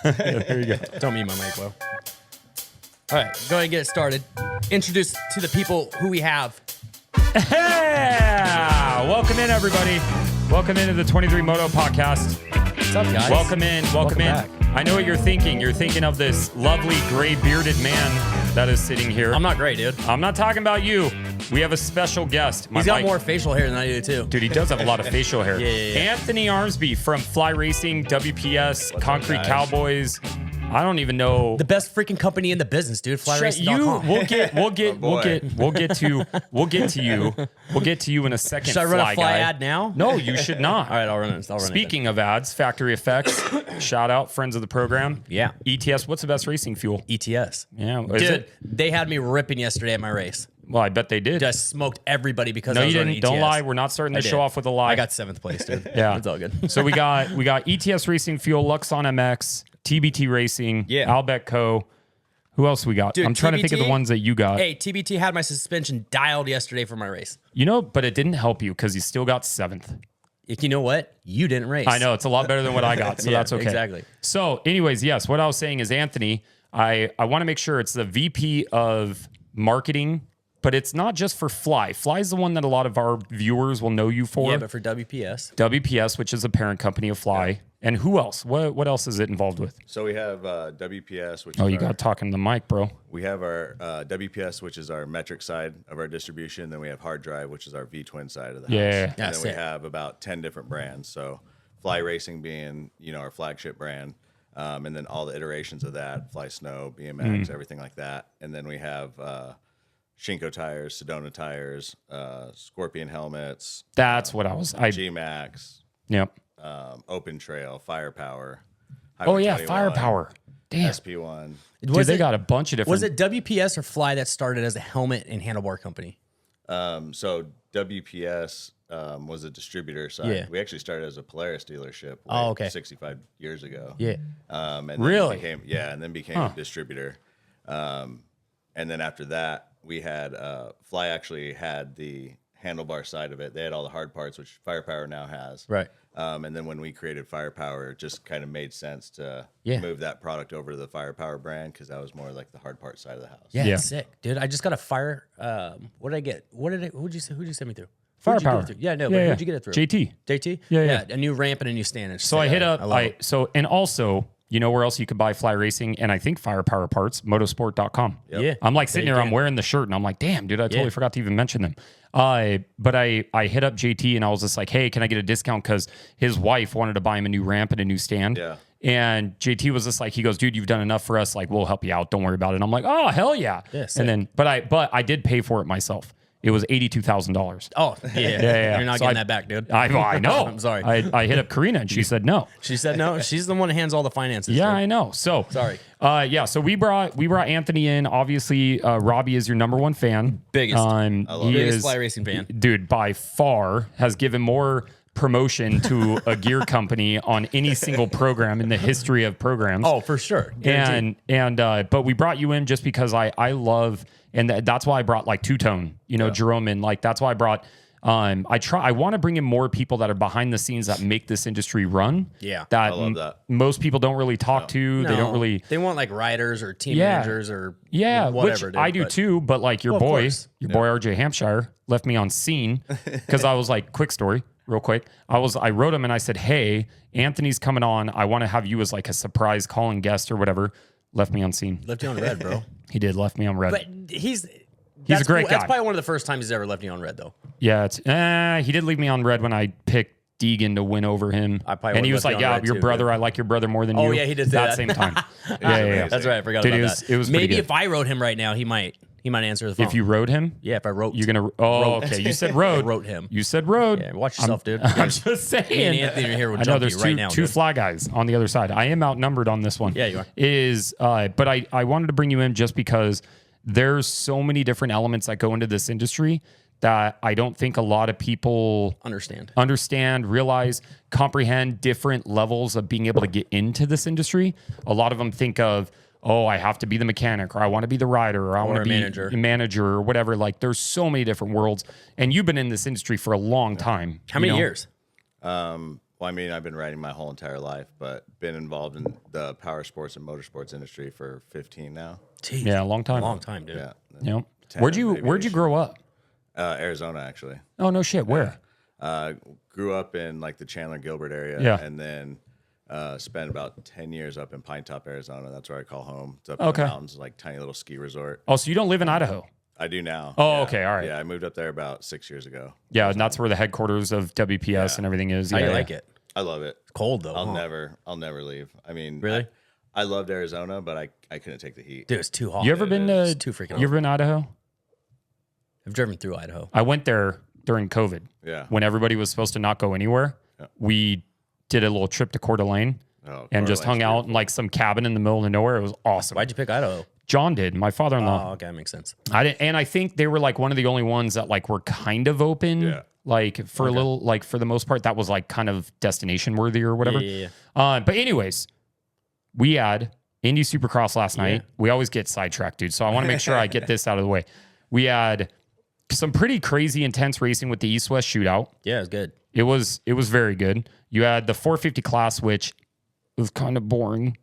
There you go. Don't mute my mic, Will. All right, go ahead and get it started. Introduce to the people who we have. Yeah! Welcome in, everybody. Welcome into the 23 Moto podcast. What's up, guys? Welcome in. Welcome in. back. I know what you're thinking. You're thinking of this lovely gray bearded man that is sitting here. I'm not great, dude. I'm not talking about you. We have a special guest. He's got more facial hair than I do, too. Dude, he does have a lot of facial hair. Yeah. Anthony Armsby from Fly Racing, WPS, What's Concrete up, guys? Cowboys. I don't even know. The best freaking company in the business, dude. FlyRacing.com. We'll get to you in a second. Should I run a fly guy. ad now? No, you should not. All right, I'll run it. Speaking of ads, Factory Effects, shout out friends of the program. Yeah. ETS, what's the best racing fuel? ETS. Yeah, Dude, is it? they had me ripping yesterday at my race. Well, I bet they did. Just smoked everybody because No, I you was running didn't. Don't ETS. lie. We're not starting the I show did. off with a lie. I got 7th place, dude. Yeah, It's all good. So we got ETS Racing Fuel, Luxon MX, TBT Racing, Yeah. Albet Co. Who else we got? Dude, I'm trying to think of the TBT ones that you got. Hey, TBT had my suspension dialed yesterday for my race. You know, but it didn't help you because you still got 7th. You know what? You didn't race. I know it's a lot better than what I got, so Yeah, that's okay. exactly. So, anyways, yes, what I was saying is Anthony. I want to make sure it's the VP of marketing, but it's not just for Fly. Fly is the one that a lot of our viewers will know you for. Yeah, but for WPS. WPS, which is a parent company of Fly, Yeah. and who else? What else is it involved with? So we have WPS, which Oh, is you got talking to the mic, bro. we have our WPS, which is our metric side of our distribution. Then we have Hard Drive, which is our V-twin side of the Yeah. house. And That's then we it. have about 10 different brands. So Fly Racing being, our flagship brand. And then all the iterations of that, Fly Snow, BMX, everything like that. And then we have Shinko tires, Sedona tires, Scorpion helmets, That's what I was. G-Max, Yep. Open Trail, Firepower. Oh Highway yeah, 21, Firepower. Damn, SP1. dude, they got a bunch of different. Was it WPS or Fly that started as a helmet and handlebar company? So WPS was a distributor side. Yeah. We actually started as a Polaris dealership. Oh, okay. 65 years ago. Yeah. And then Really? became a distributor. And then after that, we had Fly actually had the handlebar side of it. They had all the hard parts, which Firepower now has. Right. And then when we created Firepower, it just kind of made sense to Yeah. move that product over to the Firepower brand because that was more like the hard part side of the house. Yeah, Yeah. it's sick, dude. I just got a what did I get? Who'd you send me through? Firepower? Who'd you get it through? Yeah, no, but who'd you get it through? JT. JT? Yeah. A new ramp and a new stand. It's So I sick. hit up. love it. And also, you know where else you could buy Fly Racing and I think Firepower parts? Motosport.com. Yep. Yeah. I'm like sitting you there, I'm can. wearing the shirt, and I'm like, damn, dude, I totally Yeah. forgot to even mention them. But I hit up JT and I was just like, hey, can I get a discount? Because his wife wanted to buy him a new ramp and a new stand. Yeah. And JT was just like, he goes, dude, you've done enough for us. Like, we'll help you out. Don't worry about it. And I'm like, oh, hell yeah. Yeah, sick. and then, but I did pay for it myself. It was $82,000. Oh, yeah. You're not So getting that back, dude. I know. I'm sorry. I hit up Karina and she said no. She said no. She's the one that hands all the finances. Yeah, dude. I know. So Sorry. Yeah, so we brought Anthony in. Obviously, Robbie is your number one fan. Biggest. He Biggest is, Fly Racing fan. dude, by far has given more promotion to a gear company on any single program in the history of programs. Oh, for sure. Guaranteed. But we brought you in just because I love, and that's why I brought like two-tone, Jerome in. Like that's why I brought. I want to bring in more people that are behind the scenes that make this industry run. Yeah. I love that. Most people don't really talk to. They don't really. They want like riders or team Yeah. managers or Yeah, whatever. which dude, I do but- too. But like your Well, of boy, course. your boy RJ Hampshire left me on scene because I was like, quick story, real quick. I wrote him and I said, hey, Anthony's coming on. I want to have you as like a surprise calling guest or whatever. Left me on scene. Left you on red, bro. He did left me on red. But he's a great guy. That's probably one of the first times he's ever left you on red, though. Yeah, he did leave me on red when I picked Deegan to win over him. I probably and he would've was left like, you on yeah, red your too, brother, dude. I like your brother more than you. Oh, yeah, he did say that that. same time. yeah. That's right. I forgot Dude, about that. it was pretty Maybe good. if I wrote him right now, he might answer the phone. If you rode him, yeah, if I wrote, you're gonna. Oh, okay. You said road. I wrote him. You said road. Yeah, watch yourself, dude. I'm just saying. Me and Anthony are here with I know Junkie there's right now, two dude. fly guys on the other side. I am outnumbered on this one. Yeah, you are. But I wanted to bring you in just because there's so many different elements that go into this industry that I don't think a lot of people understand, realize, comprehend different levels of being able to get into this industry. A lot of them think of, oh, I have to be the mechanic, or I want to be the rider, or I want to be a manager or whatever. Like there's so many different worlds. And you've been in this industry for a long time. How many years? Well, I mean, I've been riding my whole entire life, but been involved in the power sports and motorsports industry for 15 now. Jeez. Yeah, a long time. Long time, dude. Yeah. Yep. 10 Where'd you aviation. grow up? Arizona, actually. Oh no shit. Where? Grew up in like the Chandler Gilbert area, Yeah. and then spent about 10 years up in Pine Top, Arizona. That's where I call home. It's up Okay. in the mountains, like tiny little ski resort. Oh, so you don't live in Idaho? I do now. Oh, Yeah. okay, all right. Yeah, I moved up there about 6 years ago. Yeah, and that's where the headquarters of WPS and everything is. How Yeah, you yeah. like it? I love it. It's cold though. I'll huh? never leave. I mean, Really? I loved Arizona, but I couldn't take the heat. Dude, it's too hot. You ever been to? It's too freaking You ever been to Idaho? I've driven through Idaho. I went there during COVID. Yeah. When everybody was supposed to not go anywhere, we did a little trip to Coeur d'Alene Oh, and just hung out in like some cabin in the middle of nowhere. It was awesome. Why'd you pick Idaho? John did, my father-in-law. Oh, okay, that makes sense. I didn't, and I think they were like one of the only ones that like were kind of open. Yeah. Like for a little, like for the most part, that was like kind of destination worthy or whatever. Yeah. But anyways, we had Indy Supercross last night. We always get sidetracked, dude. So I want to make sure I get this out of the way. We had some pretty crazy intense racing with the East-West shootout. Yeah, it's good. It was very good. You had the 450 class, which was kind of boring.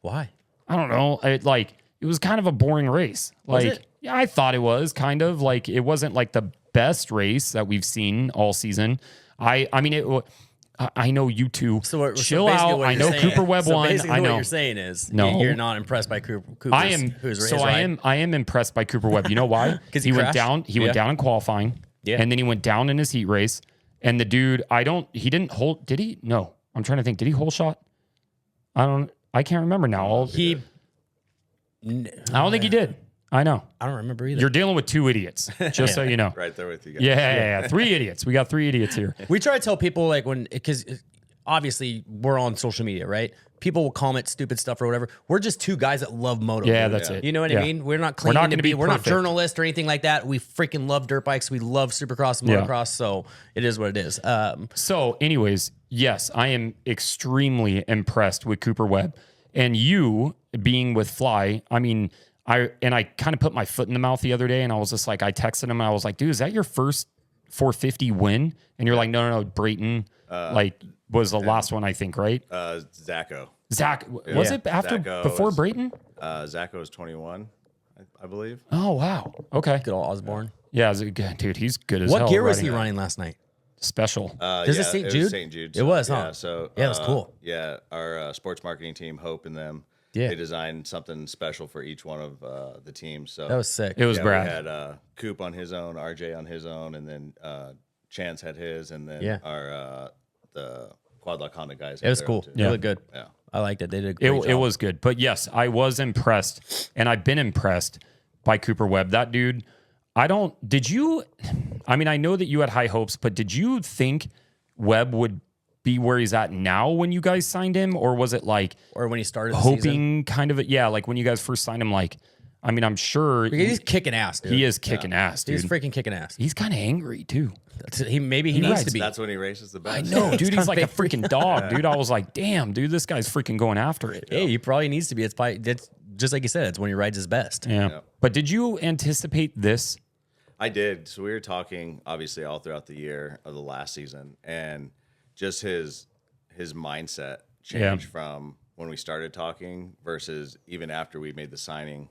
Why? I don't know. It was kind of a boring race. Was Like, it? yeah, I thought it was kind of like it wasn't like the best race that we've seen all season. I mean, I know you two. So chill basically out. what I you're know saying- Cooper Webb so won. basically I know. what you're saying is No. you're not impressed by Cooper's I am. who's So I am impressed by Cooper Webb. You know why? 'Cause he he went crashed? down. He went down in qualifying. Yeah. And then he went down in his heat race. And the dude, he didn't hold. Did he? No. I'm trying to think. Did he hold shot? I can't remember now. He. I don't think he did. I know. I don't remember either. You're dealing with two idiots, just so you know. Right there with you guys. Yeah. 3 idiots. We got 3 idiots here. We try to tell people like because obviously we're on social media, right? People will comment stupid stuff or whatever. We're just two guys that love moto. Yeah, dude. that's it. You know what I Yeah. mean? We're not We're claiming not to gonna be. be We're not perfect. journalists or anything like that. We freaking love dirt bikes. We love Supercross and Yeah. motocross. So it is what it is. So, anyways, yes, I am extremely impressed with Cooper Webb. And you being with Fly, I mean, I kind of put my foot in the mouth the other day and I was just like, I texted him and I was like, dude, is that your first 450 win? And you're like, no, Brayton, was the last one, I think, right? Zacho. Zach, was it before Brayton? Zacho was 21, I believe. Oh, wow. Okay. Good old Osborne. Yeah, dude, he's good as hell. What gear was he riding. running last night? Special. Does it St. Jude? St. Jude. It was, huh? Yeah, so Yeah, it was cool. Yeah, our sports marketing team, Hope and them, Yeah. they designed something special for each one of the teams. So That was sick. It was yeah, Brad. We had Coop on his own, RJ on his own, and then Chance had his, and then Yeah. our the Quad Lock Honda guys. It was cool. Too. It looked good. Yeah. I liked it. They did a great It job. was good. But yes, I was impressed. And I've been impressed by Cooper Webb. That dude, I know that you had high hopes, but did you think Webb would be where he's at now when you guys signed him? Or was it like Or when he started the season. hoping kind of, like when you guys first signed him, like, I mean, I'm sure Because he's kicking ass, dude. he is kicking ass, dude. He's freaking kicking ass. He's kind of angry too. Maybe he needs rides- to be. That's when he races the best. No, dude, he's like a freaking dog, dude. I was like, damn, dude, this guy's freaking going after it. Hey, he probably needs to be. It's just like you said. It's when he rides his best. Yeah. Yeah. But did you anticipate this? I did. So we were talking obviously all throughout the year of the last season, and just his mindset changed from when we started talking versus even after we made the signing,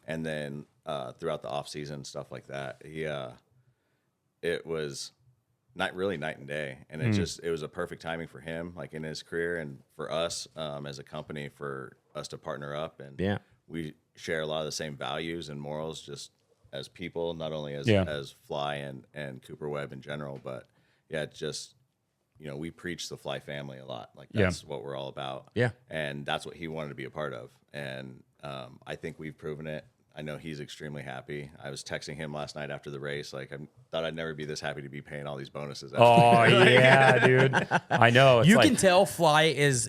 and then throughout the off season stuff like that. It was not really night and day, and it was a perfect timing for him, like in his career, and for us as a company, for us to partner up, and Yeah. we share a lot of the same values and morals, just as people, not only as Fly and Cooper Webb in general, but yeah, just we preach the Fly family a lot. Like that's what we're all about. Yeah. And that's what he wanted to be a part of. And I think we've proven it. I know he's extremely happy. I was texting him last night after the race. Like, I thought I'd never be this happy to be paying all these bonuses. Oh yeah, dude. I know. It's You like, can tell Fly is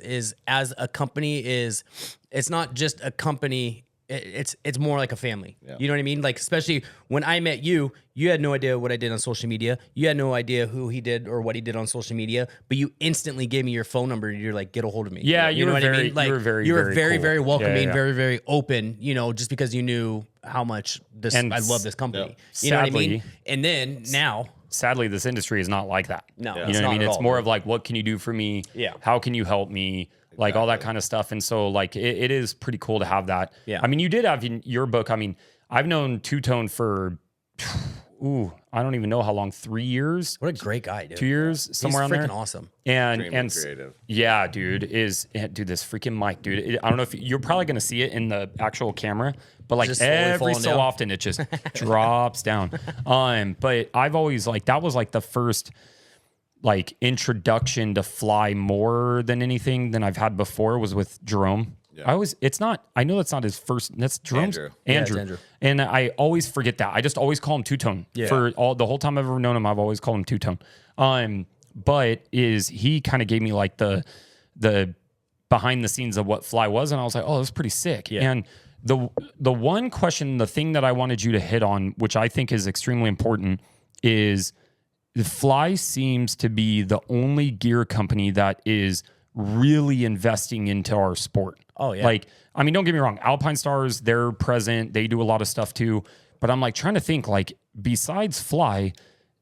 as a company it's not just a company. It's more like a family. Yeah. You know what I mean? Like, especially when I met you, you had no idea what I did on social media. You had no idea who he did or what he did on social media, but you instantly gave me your phone number and you're like, get a hold of me. Yeah, you you know were what very- I mean? Like, you were very, you were very very, cool. very welcoming, Yeah. very, very open, just because you knew how much And I love this company. yeah. You know what I mean? Sadly- And then now sadly, this industry is not like that. No, you it's know what I not mean? at It's all, more dude. of like, what can you do for me? Yeah. How can you help me? Like all that kind of stuff. And so like, it is pretty cool to have that. Yeah. I mean, you did have in your book. I mean, I've known Two Tone for, I don't even know how long, 3 years, What a great guy, dude. 2 years, somewhere He's on freaking there. awesome. And Extremely and creative. yeah, dude, dude, this freaking mic, dude. I don't know if you're probably gonna see it in the actual camera, but like Just slowly every falling so down. often it just drops down. But I've always like that was like the first like introduction to fly more than anything than I've had before was with Jerome. Yeah. I know that's not his first, that's Jerome's Andrew. Yeah, it's Andrew. And I always forget that. I just always call him Two Tone. Yeah. For the whole time I've ever known him, I've always called him Two Tone. But he kind of gave me like the behind the scenes of what fly was, and I was like, oh, that's pretty sick. Yeah. And the one question, the thing that I wanted you to hit on, which I think is extremely important, is Fly seems to be the only gear company that is really investing into our sport. Oh, yeah. Like, I mean, don't get me wrong. Alpine Stars, they're present. They do a lot of stuff too. But I'm like trying to think, like, besides Fly,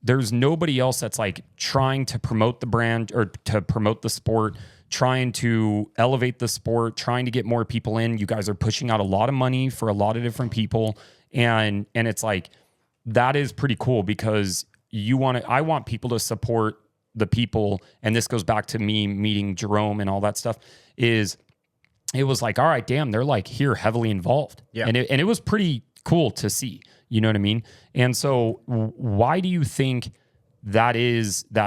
there's nobody else that's like trying to promote the brand or to promote the sport, trying to elevate the sport, trying to get more people in. You guys are pushing out a lot of money for a lot of different people. And it's like, that is pretty cool because I want people to support the people. And this goes back to me meeting Jerome and all that stuff it was like, all right, damn, they're like here heavily involved. Yeah. And it was pretty cool to see, you know what I mean? And so why do you think that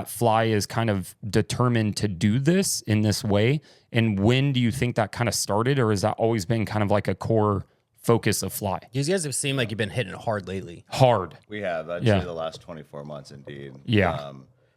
Fly is kind of determined to do this in this way? And when do you think that kind of started, or has that always been kind of like a core focus of Fly? You guys have seemed like you've been hitting it hard lately. Hard. We have. I'd Yeah. say the last 24 months, indeed. Yeah.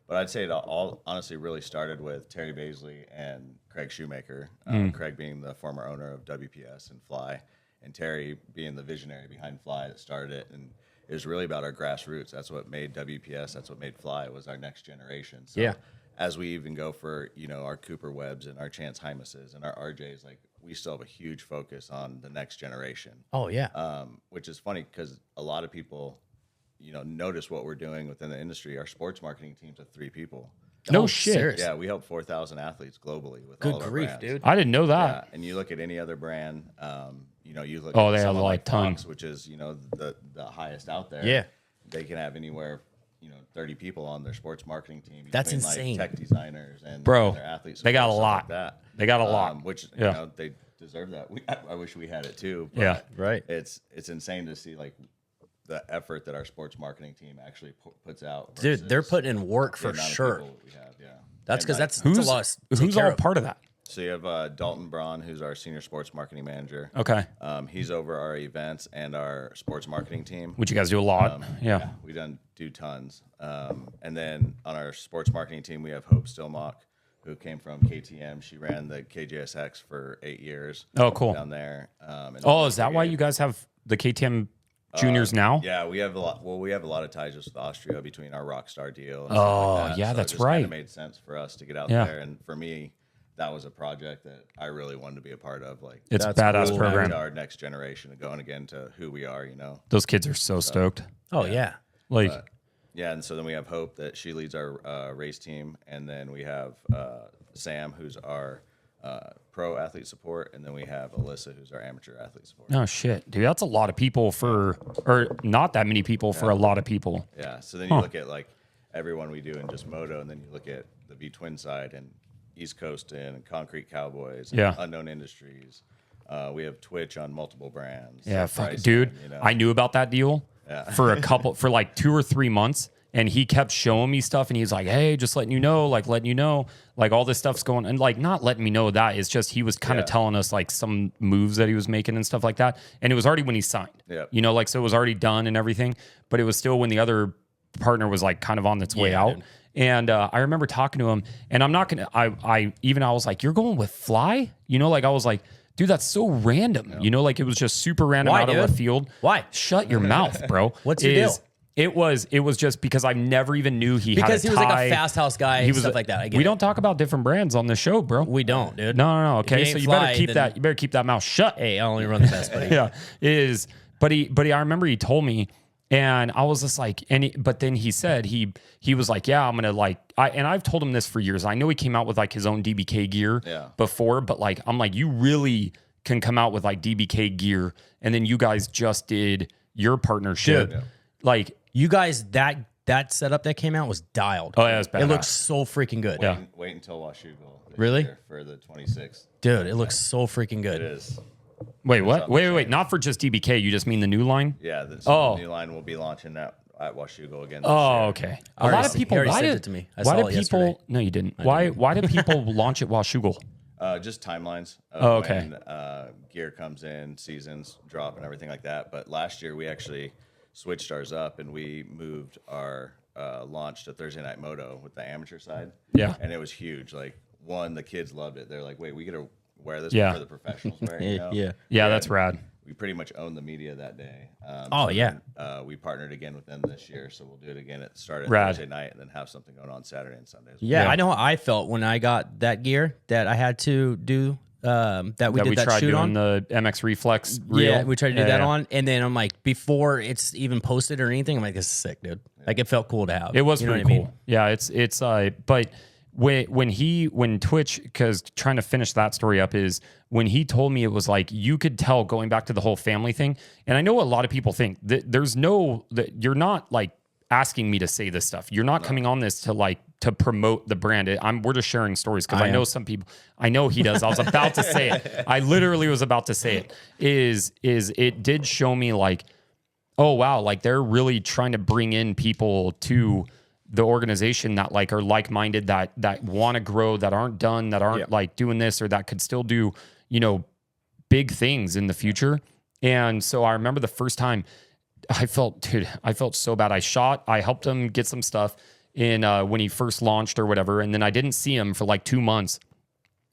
But I'd say it all honestly really started with Terry Baisley and Craig Shoemaker. Craig being the former owner of WPS and Fly, and Terry being the visionary behind Fly that started it. And it was really about our grassroots. That's what made WPS. That's what made Fly, was our next generation. So Yeah. as we even go for, our Cooper Webbs and our Chance Hymases and our RJs, like, we still have a huge focus on the next generation. Oh, yeah. Which is funny because a lot of people, notice what we're doing within the industry. Our sports marketing teams have 3 people. No Oh, shit. serious? Yeah, we help 4,000 athletes globally with Good all of our grief, brands. dude. I didn't know that. Yeah, and you look at any other brand, you look Oh, at they have someone like like tons. Fox, which is, the highest out there. Yeah. They can have anywhere, 30 people on their sports marketing team. That's between, insane. Like tech designers and Bro, their athletes. they got a stuff lot. Like that. They got a lot. Which, Yeah. they deserve that. I wish we had it too. But Yeah. Right. It's insane to see like the effort that our sports marketing team actually puts out. Dude, they're versus putting in work the for amount of sure. people we have, yeah. That's And, because like, that's a lot. to take Who's care all of. part of that? So you have Dalton Braun, who's our senior sports marketing manager. Okay. He's over our events and our sports marketing team. Which you guys do a lot. Yeah. We do tons. And then on our sports marketing team, we have Hope Stillmock, who came from KTM. She ran the KJSX for 8 years. Oh, cool. Down there. And Oh, is that why you guys have the KTM juniors now? Yeah, we have a lot. Well, we have a lot of ties just with Austria between our Rockstar deal. And Oh, stuff like that. yeah, So that's it just kinda right. made sense for us to get out Yeah. there, and for me, that was a project that I really wanted to be a part of. Like, It's a That's badass cool. program. our next generation and going again to who we are. Those kids are so stoked. Oh, yeah. Like, Yeah, and so then we have Hope that she leads our race team, and then we have Sam, who's our pro athlete support, and then we have Alyssa, who's our amateur athlete support. oh shit, dude, that's a lot of people or not that many people for a lot of people. Yeah, so then you look at like everyone we do in just Moto, and then you look at the V Twin side and East Coast and Concrete Cowboys, and Yeah. Unknown Industries. We have Twitch on multiple brands. Yeah, Fuck fuck, dude, I knew about that deal for for like 2 or 3 months. And he kept showing me stuff, and he's like, "Hey, just letting you know, like all this stuff's going," and like not letting me know that. It's just he was kind of telling us like some moves that he was making and stuff like that. And it was already when he signed, Yep. like so it was already done and everything. But it was still when the other partner was like kind of on its way out. dude. And I remember talking to him, and I'm not gonna. I was like, "You're going with Fly?" Like I was like, "Dude, that's so random." Like it was just super random Why, out of dude? left field. Why? Shut your mouth, bro. What's your deal? It was just because I never even knew he Because had he a was like tie. a fast house guy and stuff like that. I get We it. don't talk about different brands on the show, bro. We don't, dude. No. If you Okay, ain't so you Fly, better keep then- that. You better keep that mouth shut. Hey, I only run the best, buddy. Yeah, but I remember he told me, And I was just like, but then he said he was like, yeah, I'm gonna like, and I've told him this for years. I know he came out with like his own DBK gear before, but like, I'm like, you really can come out with like DBK gear, and then you guys just did your partnership, like you guys that setup that came out was dialed. Oh yeah, it was badass. It looks so freaking good. Wait until Washougal. Really? For the 26th. Dude, it looks so freaking good. It is. Wait, what? Wait. Not for just DBK. You just mean the new line? Yeah. The new line will be launching at Washougal again. This year. Okay. A lot of people. Why Why sent did it to me? Why did people? No, you didn't. Why did people launch at Washougal? Just timelines. Okay. When gear comes in, seasons drop, and everything like that. But last year we actually switched ours up and we moved our launch to Thursday Night Moto with the amateur side. Yeah. And it was huge. Like the kids loved it. They're like, wait, we get to wear this Yeah. for the professionals wear, you know? Yeah, that's rad. We pretty much owned the media that day. We partnered again with them this year, so we'll do it again at the start of Thursday night, and then have something going on Saturday and Sunday. Yeah, I know how I felt when I got that gear that I had to do. That we did that tried shoot doing on the MX Reflex reel. Yeah, we tried to do that on, and then I'm like, before it's even posted or anything, I'm like, this is sick, dude. Like, it felt cool to have. It was you know pretty what I cool. mean? Yeah, it's but when Twitch, because trying to finish that story up is when he told me, it was like, you could tell, going back to the whole family thing. And I know a lot of people think that that you're not like asking me to say this stuff. You're not coming on this to promote the brand. We're just sharing stories, because I know some people. I know he does. I was about to say it. I literally was about to say it. Is it did show me like, oh wow, like they're really trying to bring in people to the organization that like are like-minded, that want to grow, that aren't done, that aren't like doing this, or that could still do, big things in the future. And so I remember the first time I felt so bad. I helped him get some stuff in when he first launched or whatever. And then I didn't see him for like 2 months.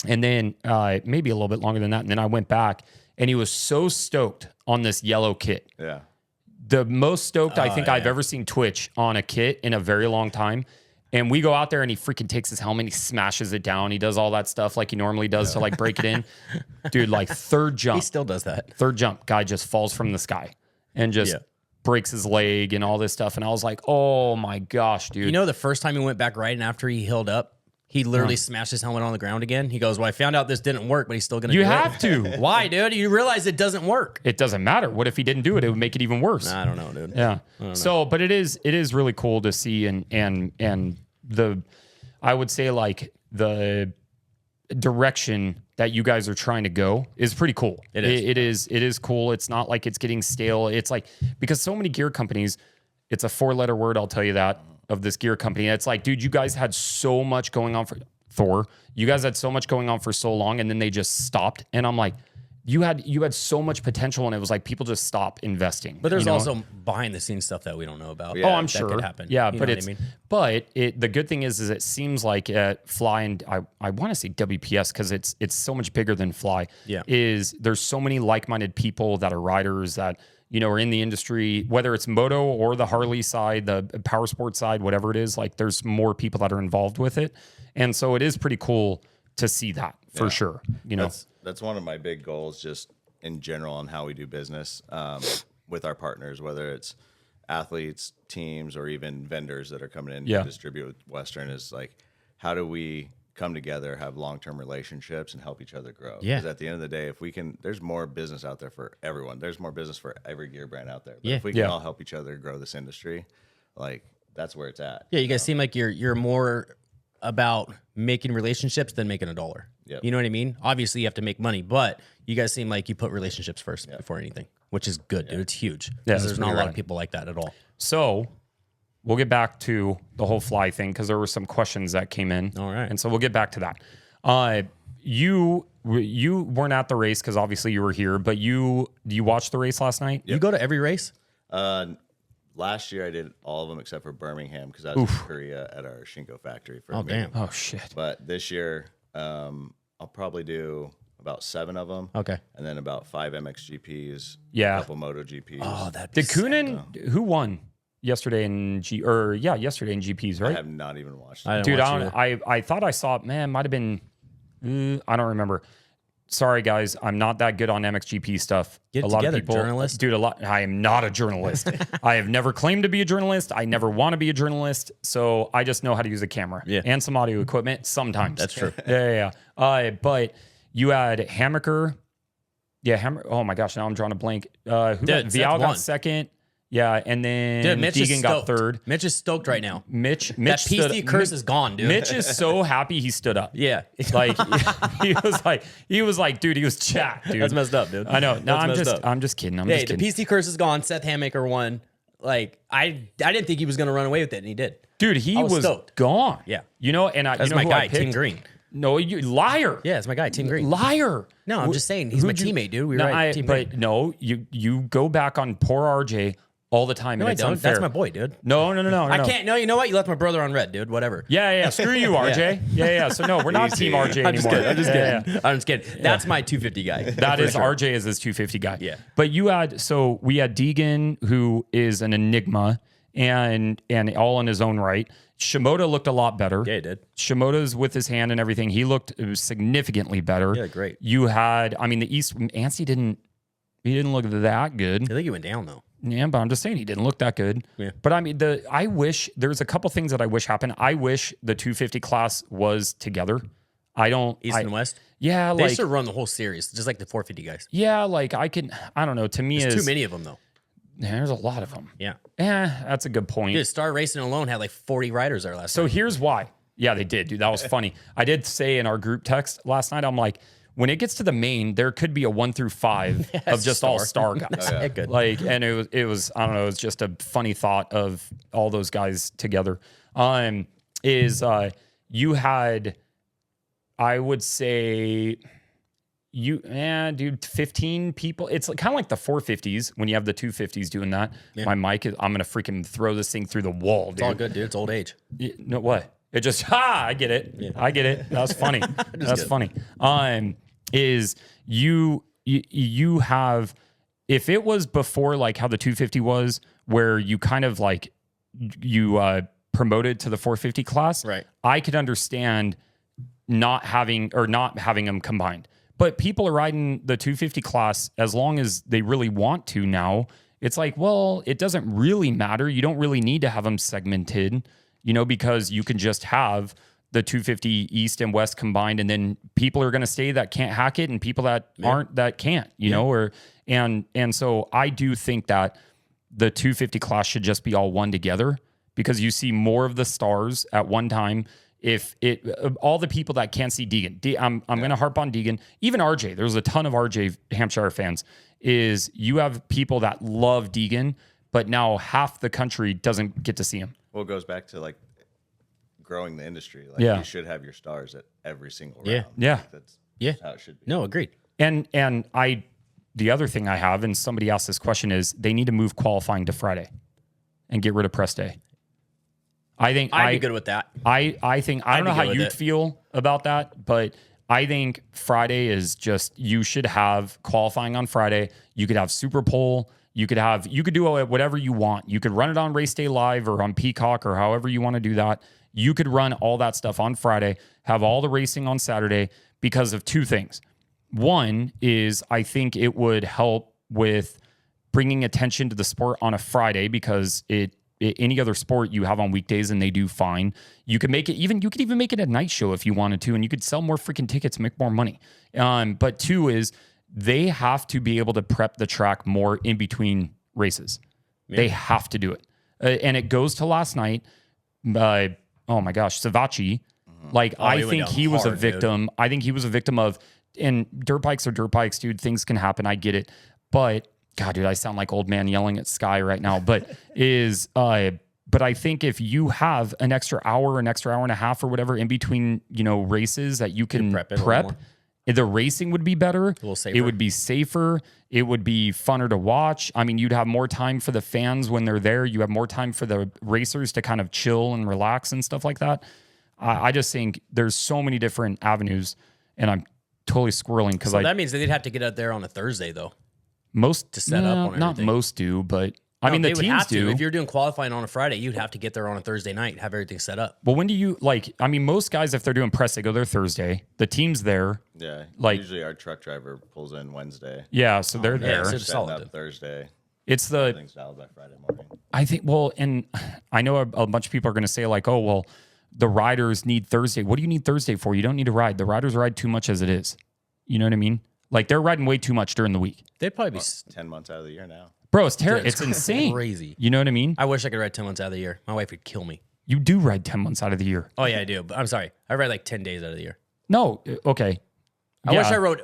And then maybe a little bit longer than that. And then I went back, and he was so stoked on this yellow kit. Yeah. The most stoked I think I've ever seen Twitch on a kit in a very long time. And we go out there, and he freaking takes his helmet, he smashes it down. He does all that stuff like he normally does to like break it in. Dude, like third jump. He still does that. Third jump, guy just falls from the sky and just breaks his leg and all this stuff. And I was like, oh my gosh, dude. You know, the first time he went back riding after he healed up, he literally smashed his helmet on the ground again. He goes, well, I found out this didn't work, but he's still going to do it. You have to. Why, dude? You realize it doesn't work. It doesn't matter. What if he didn't do it? It would make it even worse. I don't know, dude. Yeah. So, but it is really cool to see, and I would say like the direction that you guys are trying to go is pretty cool. It is cool. It's not like it's getting stale. It's like, because so many gear companies, it's a 4-letter word, I'll tell you that, of this gear company. It's like, dude, you guys had so much going on for Thor. You guys had so much going on for so long, and then they just stopped. And I'm like, you had so much potential, and it was like people just stop investing. But there's also behind the scenes stuff that we don't know about. Yeah, I'm sure that could happen. Yeah, You but know it's what I mean? but the good thing is it seems like at Fly, and I want to say WPS, because it's so much bigger than Fly. Yeah. Is there's so many like-minded people that are riders that are in the industry, whether it's Moto or the Harley side, the power sports side, whatever it is. Like, there's more people that are involved with it, and so it is pretty cool to see that for sure. That's one of my big goals, just in general, on how we do business with our partners, whether it's athletes, teams, or even vendors that are coming in to distribute with Western, is like, how do we come together, have long-term relationships, and help each other grow? Yeah. Because at the end of the day, if we can, there's more business out there for everyone. There's more business for every gear brand out there. But if we can all help each other grow this industry, like, that's where it's at. Yeah, you guys seem like you're more about making relationships than making a dollar. Yep. You know what I mean? Obviously, you have to make money, but you guys seem like you put relationships first before anything, which is good, dude. It's huge. Yeah, Because there's not a lot of people like that at all. So we'll get back to the whole Fly thing, because there were some questions that came in. All right. And so we'll get back to that. You weren't at the race because obviously you were here, but you watched the race last night? You go to every race? Last year I did all of them except for Birmingham, because I was in Korea at our Shinko factory for a meeting. Oh, shit. But this year, I'll probably do about 7 of them. Okay. And then about 5 MXGPs. Yeah. A couple Moto GPs. Oh, that Did Kunin, who won yesterday in yesterday in GPs, right? I have not even watched I it. didn't Dude, watch either. I thought I saw it. Man, might have been, I don't remember. sorry guys, I'm not that good on MXGP stuff. Get a lot together, of people, journalist. dude. I am not a journalist. I have never claimed to be a journalist. I never want to be a journalist. So I just know how to use a camera and some audio equipment sometimes. That's true. Yeah. But you had Hammaker. Yeah, oh my gosh, now I'm drawing a blank. Vial got second. Yeah, and then Deegan got third. Mitch is stoked right now. Mitch that PC curse is gone, dude. Mitch is so happy he stood up. Yeah, like he was like, dude, he was jacked, dude. That's messed up, dude. I know. No, I'm just kidding. I'm just kidding. The PC curse is gone. Seth Hammaker won. Like I didn't think he was gonna run away with it, and he did. Dude, he was gone. Yeah, and that's my guy, Tim Green. No, you liar. Yeah, it's my guy, Tim Green. Liar. No, I'm just saying he's my teammate, dude. We were right. Team Green. But no, you go back on poor RJ all the time. No, and I don't. Unfair. That's my boy, dude. No. I can't. No, you know what? You left my brother on red, dude. Whatever. Yeah. Screw you, RJ. Yeah. So no, we're not Team RJ anymore. I'm just kidding. I'm just kidding. That's my 250 guy. That is RJ is his 250 guy. Yeah. But we had Deegan, who is an enigma and all in his own right. Shimoda looked a lot better. Yeah, he did. Shimoda's with his hand and everything. He looked significantly better. Yeah, great. You had, the East, Anstey didn't look that good. I think he went down though. Yeah, but I'm just saying he didn't look that good. Yeah. But I wish there's a couple things that I wish happened. I wish the 250 class was together. East and West. Yeah, they should run the whole series, just like the 450 guys. Yeah, like I don't know. To me, there's too many of them though. Yeah, there's a lot of them. Yeah. That's a good point. Dude, Star Racing alone had like 40 riders there last night. So here's why. Yeah, they did, dude. That was funny. I did say in our group text last night, I'm like, when it gets to the main, there could be a 1 through 5 of just all star guys. Good. Like, and it was I don't know, it's just a funny thought of all those guys together. You had, I would say, 15 people. It's kind of like the 450s when you have the 250s doing that. Yeah. My mic is, I'm gonna freaking throw this thing through the wall, dude. It's all good, dude. It's old age. No, what? It just I get it. Yeah. I get it. That's funny. That's funny. Is you have, if it was before like how the 250 was, where you kind of like you promoted to the 450 class, right? I could understand not having them combined. But people are riding the 250 class as long as they really want to now. It's like, well, it doesn't really matter. You don't really need to have them segmented, because you can just have the 250 East and West combined, and then people are going to stay that can't hack it, and people that aren't that can't, and so I do think that the 250 class should just be all one together, because you see more of the stars at one time. If all the people that can't see Deegan, I'm going to harp on Deegan, even RJ, there's a ton of RJ Hampshire fans, is you have people that love Deegan, but now half the country doesn't get to see him. Well, it goes back to like growing the industry. Like you should have your stars at every single round. Yeah. Like that's how it should be. No, agreed. And the other thing I have, and somebody asked this question, is they need to move qualifying to Friday and get rid of press day. I think I'd be good with that. I think I don't know how you'd feel about that, but I think Friday is just, you should have qualifying on Friday. You could have Super Pole. You could do whatever you want. You could run it on Race Day Live or on Peacock or however you want to do that. You could run all that stuff on Friday, have all the racing on Saturday, because of two things. One is I think it would help with bringing attention to the sport on a Friday, because any other sport you have on weekdays and they do fine. You could even make it a night show if you wanted to, and you could sell more freaking tickets, make more money. But two is they have to be able to prep the track more in between races. Yeah. They have to do it. And it goes to last night. Oh my gosh, Savachi. Like, I think he was a victim. Dude. I think he was a victim of, and dirt bikes are dirt bikes, dude. Things can happen. I get it. But God, dude, I sound like old man yelling at Sky right now. But but I think if you have an extra hour and a half or whatever in between, races that you can prep, the racing would be better. A little safer. It would be safer. It would be funner to watch. I mean, you'd have more time for the fans when they're there. You have more time for the racers to kind of chill and relax and stuff like that. I just think there's so many different avenues, and I'm totally squirreling because that means they'd have to get out there on a Thursday though. Most to set up on everything. Not most do, but I mean, the they would teams have to. do. If you're doing qualifying on a Friday, you'd have to get there on a Thursday night, have everything set up. But when do you I mean, most guys, if they're doing press, they go there Thursday. The team's there. Yeah. Like- usually our truck driver pulls in Wednesday. Yeah, so they're there. so Setting it's solid, up dude. Thursday. It's the Everything's dialed by Friday morning. I think, well, and I know a bunch of people are going to say, like, oh, well, the riders need Thursday. What do you need Thursday for? You don't need to ride. The riders ride too much as it is. You know what I mean? Like, they're riding way too much during the week. They'd probably be. 10 months out of the year now. Bro, it's terrible. Dude, It's insane. crazy. You know what I mean? I wish I could ride 10 months out of the year. My wife would kill me. You do ride 10 months out of the year. Oh, yeah, I do. But I'm sorry. I ride like 10 days out of the year. No, okay. I wish I rode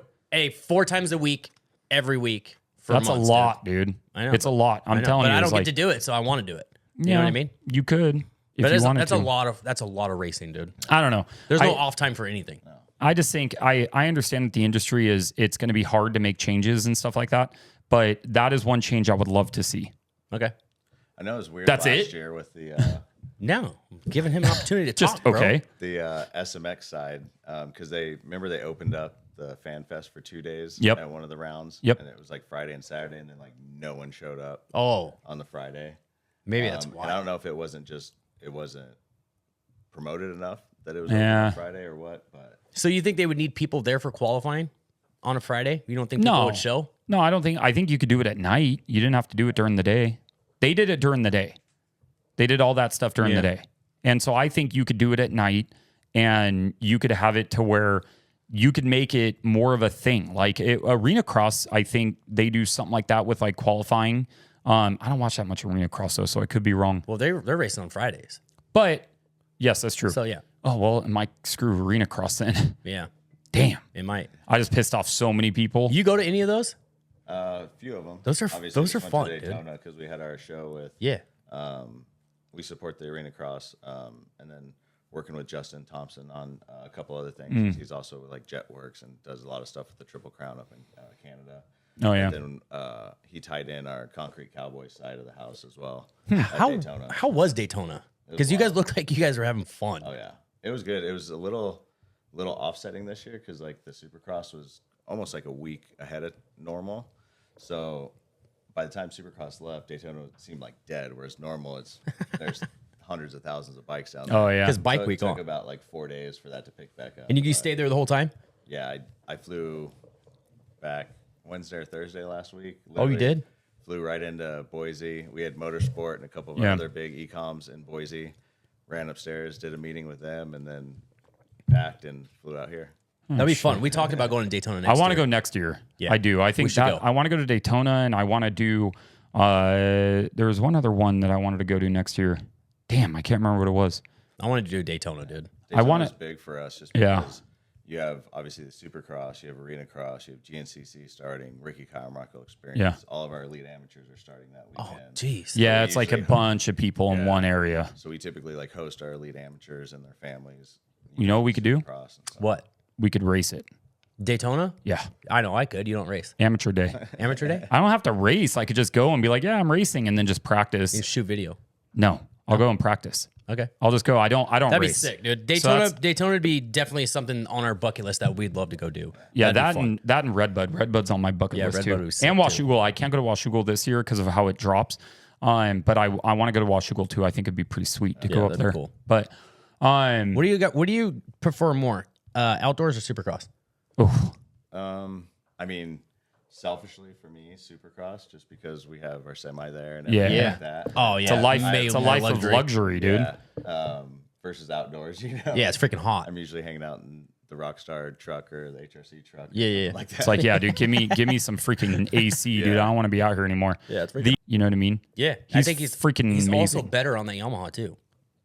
4 times a week, every week. For That's months, a lot, dude. I know, It's a lot. I'm telling but you. I it's don't like, get to do it, so I want to do it. You yeah, know what I mean? You could if But you wanted that's to. a lot of racing, dude. I don't know. There's no off time for anything. I just think I understand that the industry it's going to be hard to make changes and stuff like that. But that is one change I would love to see. Okay. I know it was weird That's last it? year with the No, I'm giving him an opportunity to Just talk, bro. okay. the SMX side because they opened up the Fan Fest for 2 days Yep. at one of the rounds. Yep. And it was like Friday and Saturday, and then like no one showed up Oh, on the Friday. maybe that's And I why. don't know if it wasn't promoted enough that it was Yeah. open on Friday or what, but So you think they would need people there for qualifying on a Friday? You don't think people No. would show? No, I don't think. I think you could do it at night. You didn't have to do it during the day. They did it during the day. They did all that stuff during the day. And so I think you could do it at night and you could have it to where you could make it more of a thing. Like Arena Cross, I think they do something like that with like qualifying. I don't watch that much Arena Cross though, so I could be wrong. Well, they're racing on Fridays. But yes, that's true. So yeah, Oh, well, it might screw Arena Cross then. yeah, Damn. it might. I just pissed off so many people. You go to any of those? a few of them. Those are- Obviously, those we are went fun, to dude. Daytona because we had our show with. Yeah. We support the Arena Cross, and then working with Justin Thompson on a couple other things. Mm. He's also with like Jetworks and does a lot of stuff with the Triple Crown up in Canada. Oh, yeah. And then he tied in our Concrete Cowboy side of the house as well. Hmm. at How Daytona. how was Daytona? Because you guys looked like you guys were having fun. Oh yeah, it was good. It was a little offsetting this year because like the Supercross was almost like a week ahead of normal. So by the time Supercross left, Daytona seemed like dead. Whereas normal, there's hundreds of thousands of bikes down there. Oh, yeah. Because bike So week it took on. about like 4 days for that to pick back up. And you stayed there the whole time? Yeah, I flew back Wednesday or Thursday last week. Oh, you Literally did? Flew right into Boise. We had Motorsport and a couple of Yeah. other big e-coms in Boise. Ran upstairs, did a meeting with them, and then packed and flew out here. That'd be fun. We talked about going to Daytona I next want to year. go next year. Yeah. I do. I think should that go. I want to go to Daytona and I want to do. There was one other one that I wanted to go to next year. Damn, I can't remember what it was. I wanted to do Daytona, dude. I wanna- Daytona's big for us just Yeah. because you have obviously the Supercross, you have Arena Cross, you have GNCC starting, Ricky Carmichael Experience. Yeah. All of our elite amateurs are starting that Oh, weekend. jeez. Yeah, we it's like a usually- bunch of people in one area. So we typically like host our elite amateurs and their families. You know what we could do? Supercross and stuff. What? We could race it. Daytona? Yeah, I know I could. You don't race. amateur day. Amateur day? I don't have to race. I could just go and be like, yeah, I'm racing, and then just You practice. shoot video. No, I'll go and practice. Okay. I'll just go. I don't That'd race. be sick, dude. So Daytona, that's- Daytona would be definitely something on our bucket list that we'd love to go do. Yeah, That'd be fun. that and Redbud. Redbud's on my bucket Yeah, list Redbud too. would be sick, And too. Washougal. I can't go to Washougal this year because of how it drops. But I want to go to Washougal too. I think it'd be pretty sweet to go up that'd be there. cool. But What do you got? What do you prefer more, outdoors or Supercross? I mean, selfishly for me, Supercross, just because we have our semi there and Yeah. everything Yeah. like that. Oh yeah, it's a life. May It's a more life of luxury, dude. Yeah. Versus outdoors, you know. Yeah, it's freaking hot. I'm usually hanging out in the Rockstar truck or the HRC truck. or Yeah, yeah, something like that. It's like, yeah, dude, give me some freaking AC, dude. I don't want to be out here anymore. Yeah, it's freaking. You know what I mean? Yeah, I He's think he's freaking He's also amazing. better on that Yamaha too.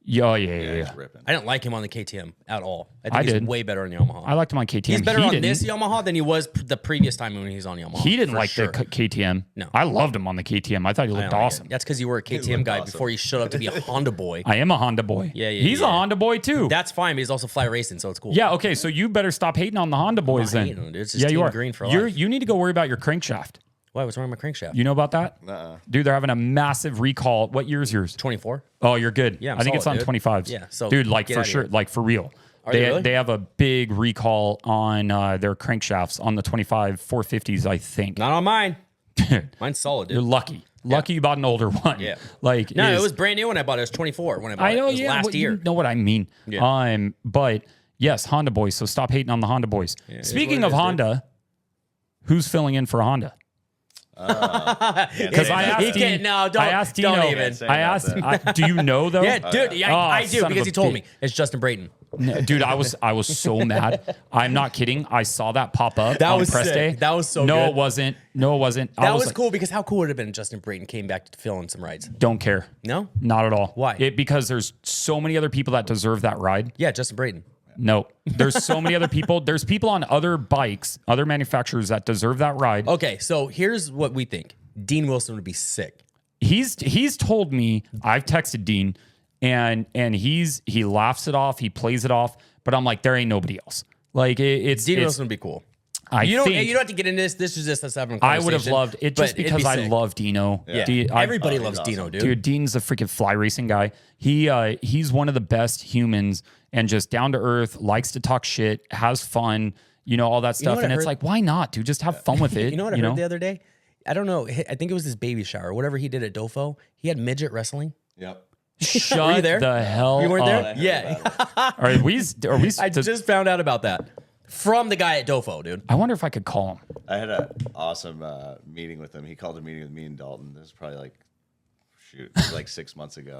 Yeah, yeah, he's ripping. I didn't like him on the KTM at all. I think I he's did. way better on the Yamaha. I liked him on KTM. He's better he on didn't. this Yamaha than he was the previous time when he was on Yamaha. He didn't for like sure. the KTM. No. I loved him on the KTM. I thought he I looked don't like awesome. it. That's because you were a KTM looked guy awesome. before you showed up to be a Honda boy. I am a Honda boy. Yeah, yeah, He's a yeah. Honda boy too. That's fine, but he's also fly racing, so it's cool. Yeah, okay, so you better stop hating on the Honda boys then. hating on it. It's just yeah, you Team are. Green for You're, life. you need to go worry about your crankshaft. Why? What's wrong with my crankshaft? You know about that? Nuh-uh. Dude, they're having a massive recall. What year is yours? 24. Oh, you're good. Yeah, I'm I think it's on solid, dude. 25s. Yeah, so dude, like get for outta sure, here. like for real. Are they really? They have a big recall on their crankshafts on the 25 450s, I think. Not on mine. Mine's solid, You're dude. lucky. Lucky you bought an older one. Yeah. Like, No, it was brand new when I bought it. It was 24 when I bought I know, it. It was yeah, last year. You know what I mean. Yeah. But yes, Honda boys. So stop hating on the Honda boys. Speaking of Honda, who's filling in for Honda? Because I asked Dean. No, don't. I asked Dino. Don't even. I asked. Do you know though? Yeah, dude. I do son of because a he told bitch. me it's Justin Brayton. Dude, I was so mad. I'm not kidding. I saw that pop up That on was press sick. day. That was so No, good. it wasn't. No, it wasn't. That was like, cool because how cool would it have been if Justin Brayton came back to fill in some rides? Don't care. No? Not at all. Why? Because there's so many other people that deserve that ride. Yeah, Justin Brayton. No, there's so many other people. There's people on other bikes, other manufacturers that deserve that ride. Okay, so here's what we think. Dean Wilson would be sick. He's told me, I've texted Dean, and he laughs it off, he plays it off, but I'm like, there ain't nobody else. Like Dean Wilson would be cool. You don't have to get into this. This is just us having a I conversation. would have loved it just because I love Dino. Yeah. Everybody loves Dino, dude. Dude, Dean's a freaking fly racing guy. He's one of the best humans and just down to earth, likes to talk shit, has fun, all that stuff. And it's like, why not, dude? Just have fun with it. You know what I heard the other day? I don't know. I think it was his baby shower, whatever he did at Dofo. He had midget wrestling. Yep. Shut you there? the hell up. You weren't there? Yeah. Are we I just found out about that from the guy at Dofo, dude. I wonder if I could call him. I had an awesome meeting with him. He called a meeting with me and Dalton. This is probably like 6 months ago.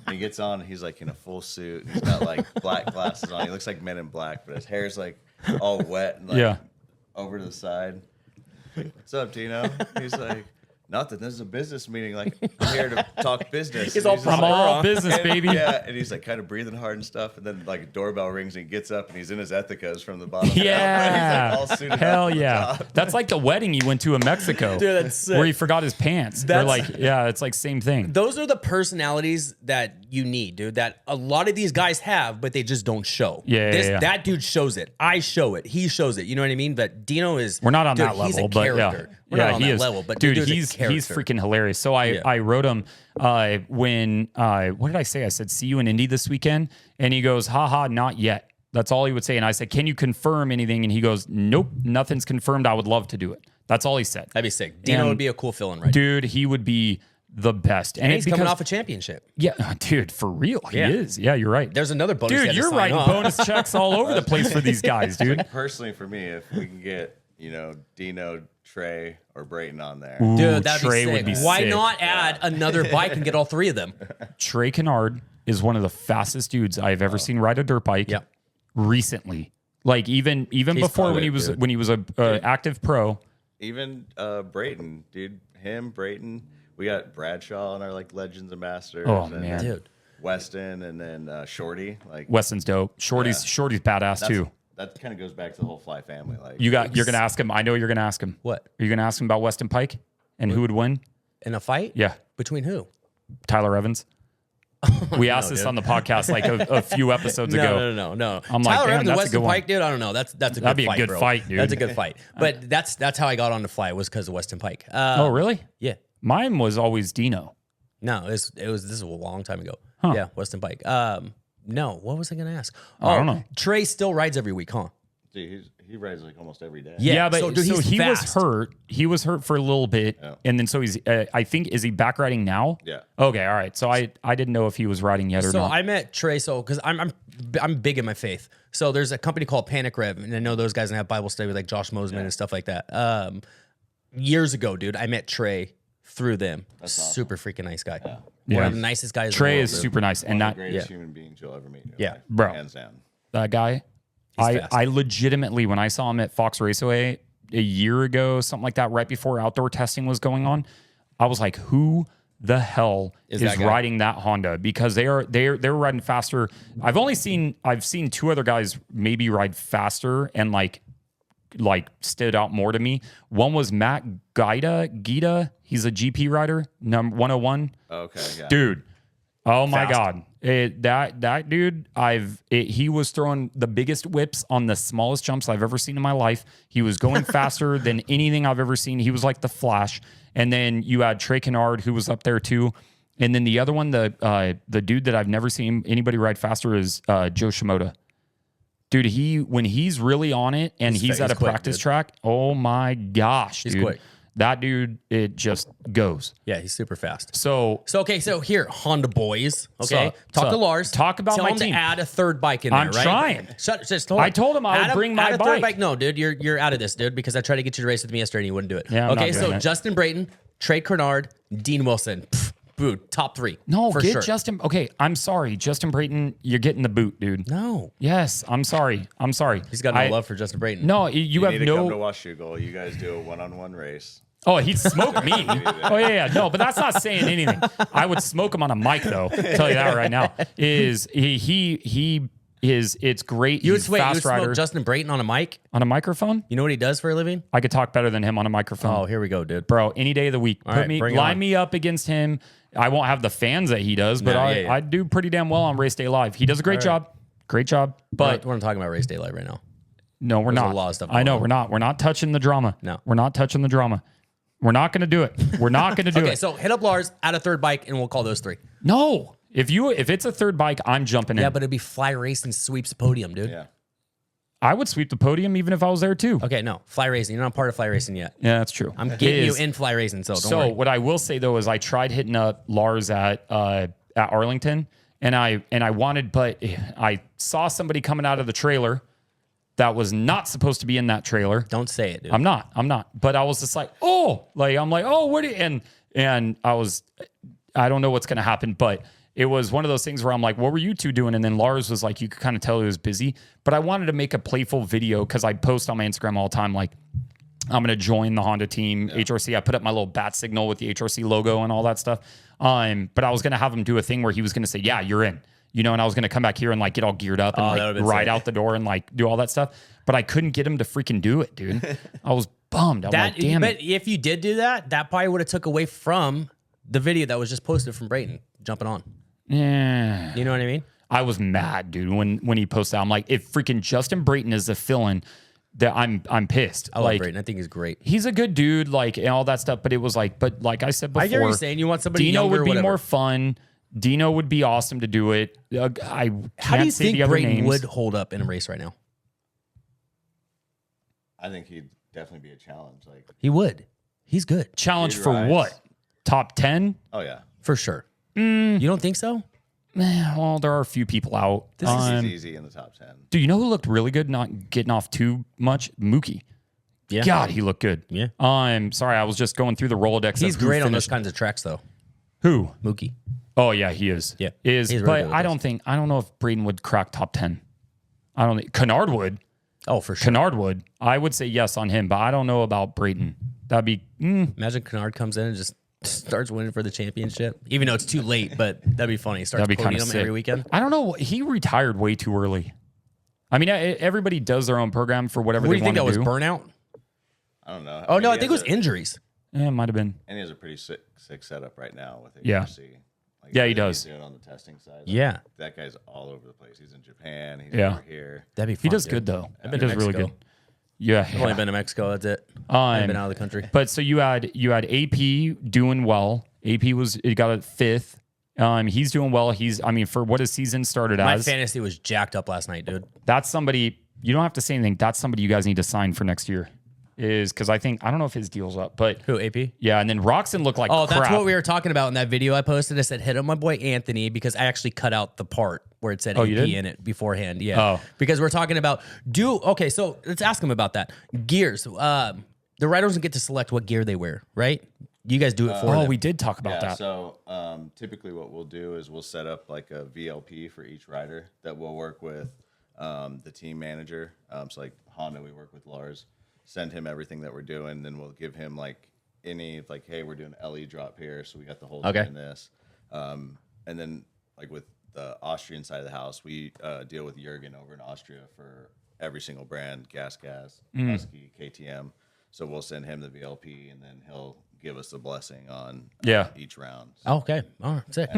And he gets on, and he's like in a full suit. And he's got like black glasses on. He looks like Men in Black, but his hair's like all wet and like over to the side. What's up, Dino? He's like, nothing. This is a business meeting. Like, I'm here to talk business. I'm all business, baby. Yeah, and he's like kind of breathing hard and stuff. And then like a doorbell rings and he gets up and he's in his Ethicas from the bottom. Yeah. He's like all suited Hell up from yeah. the top. That's like the wedding you went to in Mexico. Dude, that's sick. Where he forgot his pants. They're like, it's like same thing. Those are the personalities that you need, dude, that a lot of these guys have, but they just don't show. Yeah. That dude shows it. I show it. He shows it. You know what I mean? But Dino is... We're not on dude, that level, he's a but character. yeah. We're not on he that is. level, but dude, he's freaking hilarious. So I wrote him when what did I say? I said, see you in Indy this weekend. And he goes, haha, not yet. That's all he would say. And I said, can you confirm anything? And he goes, nope, nothing's confirmed. I would love to do it. That's all he said. That'd be sick. Dino would be a cool fill-in, right? Dude, he would be the best. And he's coming off a championship. Yeah, dude, for real. He is. Yeah, you're right. There's another bonus. Dude, you're writing bonus checks all over the place for these guys, dude. Like, personally, for me, if we can get, Dino, Trey, or Brayton on there. Ooh, dude, that'd Trey be sick. would be Why sick. not add another bike and get all three of them? Trey Kennard is one of the fastest dudes I've ever seen ride a dirt bike. Yep. Recently, like even before when he was a active pro. Even Brayton, dude. Him, Brayton. We got Bradshaw on our like Legends Ambassadors. Oh and man, dude. Weston and then Shorty. Like Weston's dope. Shorty's badass too. That kind of goes back to the whole Fly family. Like You're gonna ask him. I know you're gonna ask him. What? Are you gonna ask him about Weston Pike and who would win? In a fight? Yeah, Between who? Tyler Evans. We asked this on the podcast like a few episodes ago. No. I'm like, Tyler damn, Evans and that's a Weston good one. Pike, dude. I don't know. That's a good fight. That'd be a good bro. fight, dude. That's a good fight. But that's how I got on the fly was because of Weston Pike. Oh, really? Yeah. Mine was always Dino. No, this is a long time ago. Yeah, Weston Pike. No, what was I gonna ask? I don't know. Trey still rides every week, huh? dude, he rides like almost every day. Yeah, but so, dude, so he's he fast. was hurt. He was hurt for a little bit, and then so he's. I think is he back riding now? Yeah. Okay, all right. So I didn't know if he was riding yet or So not. I met Trey, because I'm big in my faith. So there's a company called Panic Rev, and I know those guys and have Bible study with like Josh Mosman and stuff like that. Years ago, dude, I met Trey through them. Super freaking nice guy. One of the nicest guys. Trey in the world, is dude. super nice, and One that of the greatest human beings you'll ever meet. Yeah. bro, Hands down. that guy. fast. I legitimately, when I saw him at Fox Raceway a year ago, something like that, right before outdoor testing was going on, I was like, who the hell is that guy? riding that Honda? Because they're riding faster. I've seen two other guys maybe ride faster and like stood out more to me. One was Matt Gita. He's a GP rider, number 101. Okay, yeah. Dude. Oh my Fast. God. That dude, he was throwing the biggest whips on the smallest jumps I've ever seen in my life. He was going faster than anything I've ever seen. He was like the Flash. And then you had Trey Kennard, who was up there too. And then the other one, the dude that I've never seen anybody ride faster is Joe Shimoda. Dude, when he's really on it and he's at a quick, practice dude. track, oh my gosh, dude. quick. That dude, it just goes. Yeah, he's super fast. So Okay, so here, Honda boys. Okay, talk to Lars. talk about Tell my him team. to add a third bike in there. I'm right? trying. Just hold on. I told him I would bring my add a third bike. No, dude, you're out of this, dude, because I tried to get you to race with me yesterday and you wouldn't do it. Yeah, I'm okay, not so doing it. Justin Brayton, Trey Kernard, Dean Wilson. Pfft, dude, top 3. No, for get sure. Justin. Okay, I'm sorry. Justin Brayton, you're getting the boot, dude. No, Yes, I'm sorry. I'm sorry. he's got no love for Justin Brayton. No, you have need to come to no. Washougal. You guys do a one-on-one race. Oh, he'd smoke me. Oh yeah. No, but that's not saying anything. I would smoke him on a mic though. I'll tell you that right now. Is he is it's great. You would, He's wait, you would fast rider smoke Justin Brayton on a mic? on a microphone. You know what he does for a living? I could talk better than him on a microphone. Oh, here we go, dude. Bro, any day of the week. right, bring it Line on. me up against him. I won't have the fans that he does, but No, I do pretty damn well on Race Day Live. He does a great job. Great job. But We're not talking about race day live right now. no, we're There's a not. lot of stuff I know going on. we're not. We're not touching the drama. No. We're not touching the drama. We're not going to do it. We're not going to do Okay, it. so hit up Lars, add a third bike, and we'll call those 3. No. If it's a third bike, I'm jumping in. Yeah, but it'd be Fly Racing sweeps the podium, dude. Yeah. I would sweep the podium even if I was there too. Okay, no, Fly Racing. You're not part of Fly Racing yet. Yeah, that's true. I'm It getting you is. in Fly Racing, so don't So worry. what I will say though is I tried hitting up Lars at Arlington, and I wanted, but I saw somebody coming out of the trailer that was not supposed to be in that trailer. Don't say it, dude. I'm not. But I was just like, oh, what? And I don't know what's gonna happen, but it was one of those things where I'm like, what were you two doing? And then Lars was like, you could kind of tell he was busy, but I wanted to make a playful video because I post on my Instagram all the time, like, I'm going to join the Honda team, HRC. I put up my little bat signal with the HRC logo and all that stuff. But I was going to have him do a thing where he was going to say, yeah, you're in, and I was going to come back here and like get all geared up and that would've been ride sick. out the door and like do all that stuff. But I couldn't get him to freaking do it, dude. I was bummed. I'm like, damn but it. if you did do that, that probably would have took away from the video that was just posted from Brayton jumping on. Yeah. You know what I mean? I was mad, dude, when he posted that. I'm like, if freaking Justin Brayton is the fill-in, that I'm pissed. I love like, Brayton. I think he's great. he's a good dude, like, and all that stuff. But it was like, but like I said before, I get what you're saying. You want somebody Dino younger, would be whatever. more fun. Dino would be awesome to do it. I can't How do you say think the other Brayton names. would hold up in a race right now? I think he'd definitely be a challenge. Like, He would. He's good. challenge Dude for rides. what? Top 10? oh yeah, For sure. You don't think so? Well, there are a few people out. this is easy in the top 10. Do you know who looked really good, not getting off too much? Mookie. Yeah. God, he looked good. Yeah. Sorry, I was just going through the Rolodex. He's of who great on those finished- kinds of tracks, though. Who? Mookie. Oh yeah, he is. Yeah. Is He's really but good with I those. don't know if Braden would crack top 10. I don't think Kennard would. Oh, for sure. Kennard would. I would say yes on him, but I don't know about Braden. That'd be Imagine Kennard comes in and just starts winning for the championship, even though it's too late. But that'd be funny. Starts that'd be kind of podium sick. every weekend. I don't know. He retired way too early. I mean, everybody does their own program for whatever What do they you think want that to was do. burnout? I don't know. Oh no, I he think it was has a- injuries. Yeah, it might have been. And he has a pretty sick setup right now with HRC. Yeah. Like, Yeah, he everything does. He's doing on the testing side. Like, Yeah. that guy's all over the place. He's in Japan. He's Yeah. over here. That'd be fun. He does dude. good though. I've He been to does really Mexico. good. Yeah. I've only been to Mexico. That's it. I haven't been out of the country. But so you had AP doing well. AP he got a 5th. He's doing well. For what his season started My as, fantasy was jacked up last night, dude. that's somebody you don't have to say anything. That's somebody you guys need to sign for next year. Is because I don't know if his deal's up, but Who, AP? yeah. And then Roxon looked like Oh, crap. that's what we were talking about in that video I posted. I said, hit up my boy Anthony, because I actually cut out the part where it said Oh, AP you did? in it beforehand. Yeah. Oh. Because we're talking about okay, so let's ask him about that. Gears. The riders don't get to select what gear they wear, right? You guys do it for Oh, them. we did talk about Yeah, that. so typically what we'll do is we'll set up like a VLP for each rider that we'll work with the team manager. So like Honda, we work with Lars, send him everything that we're doing, then we'll give him like hey, we're doing LE drop here, so we got the whole Okay. team in this. And then like with the Austrian side of the house, we deal with Jurgen over in Austria for every single brand, Gas, Husky, KTM. So we'll send him the VLP, and then he'll give us the blessing on each round. So, Oh, okay. All right. Sick.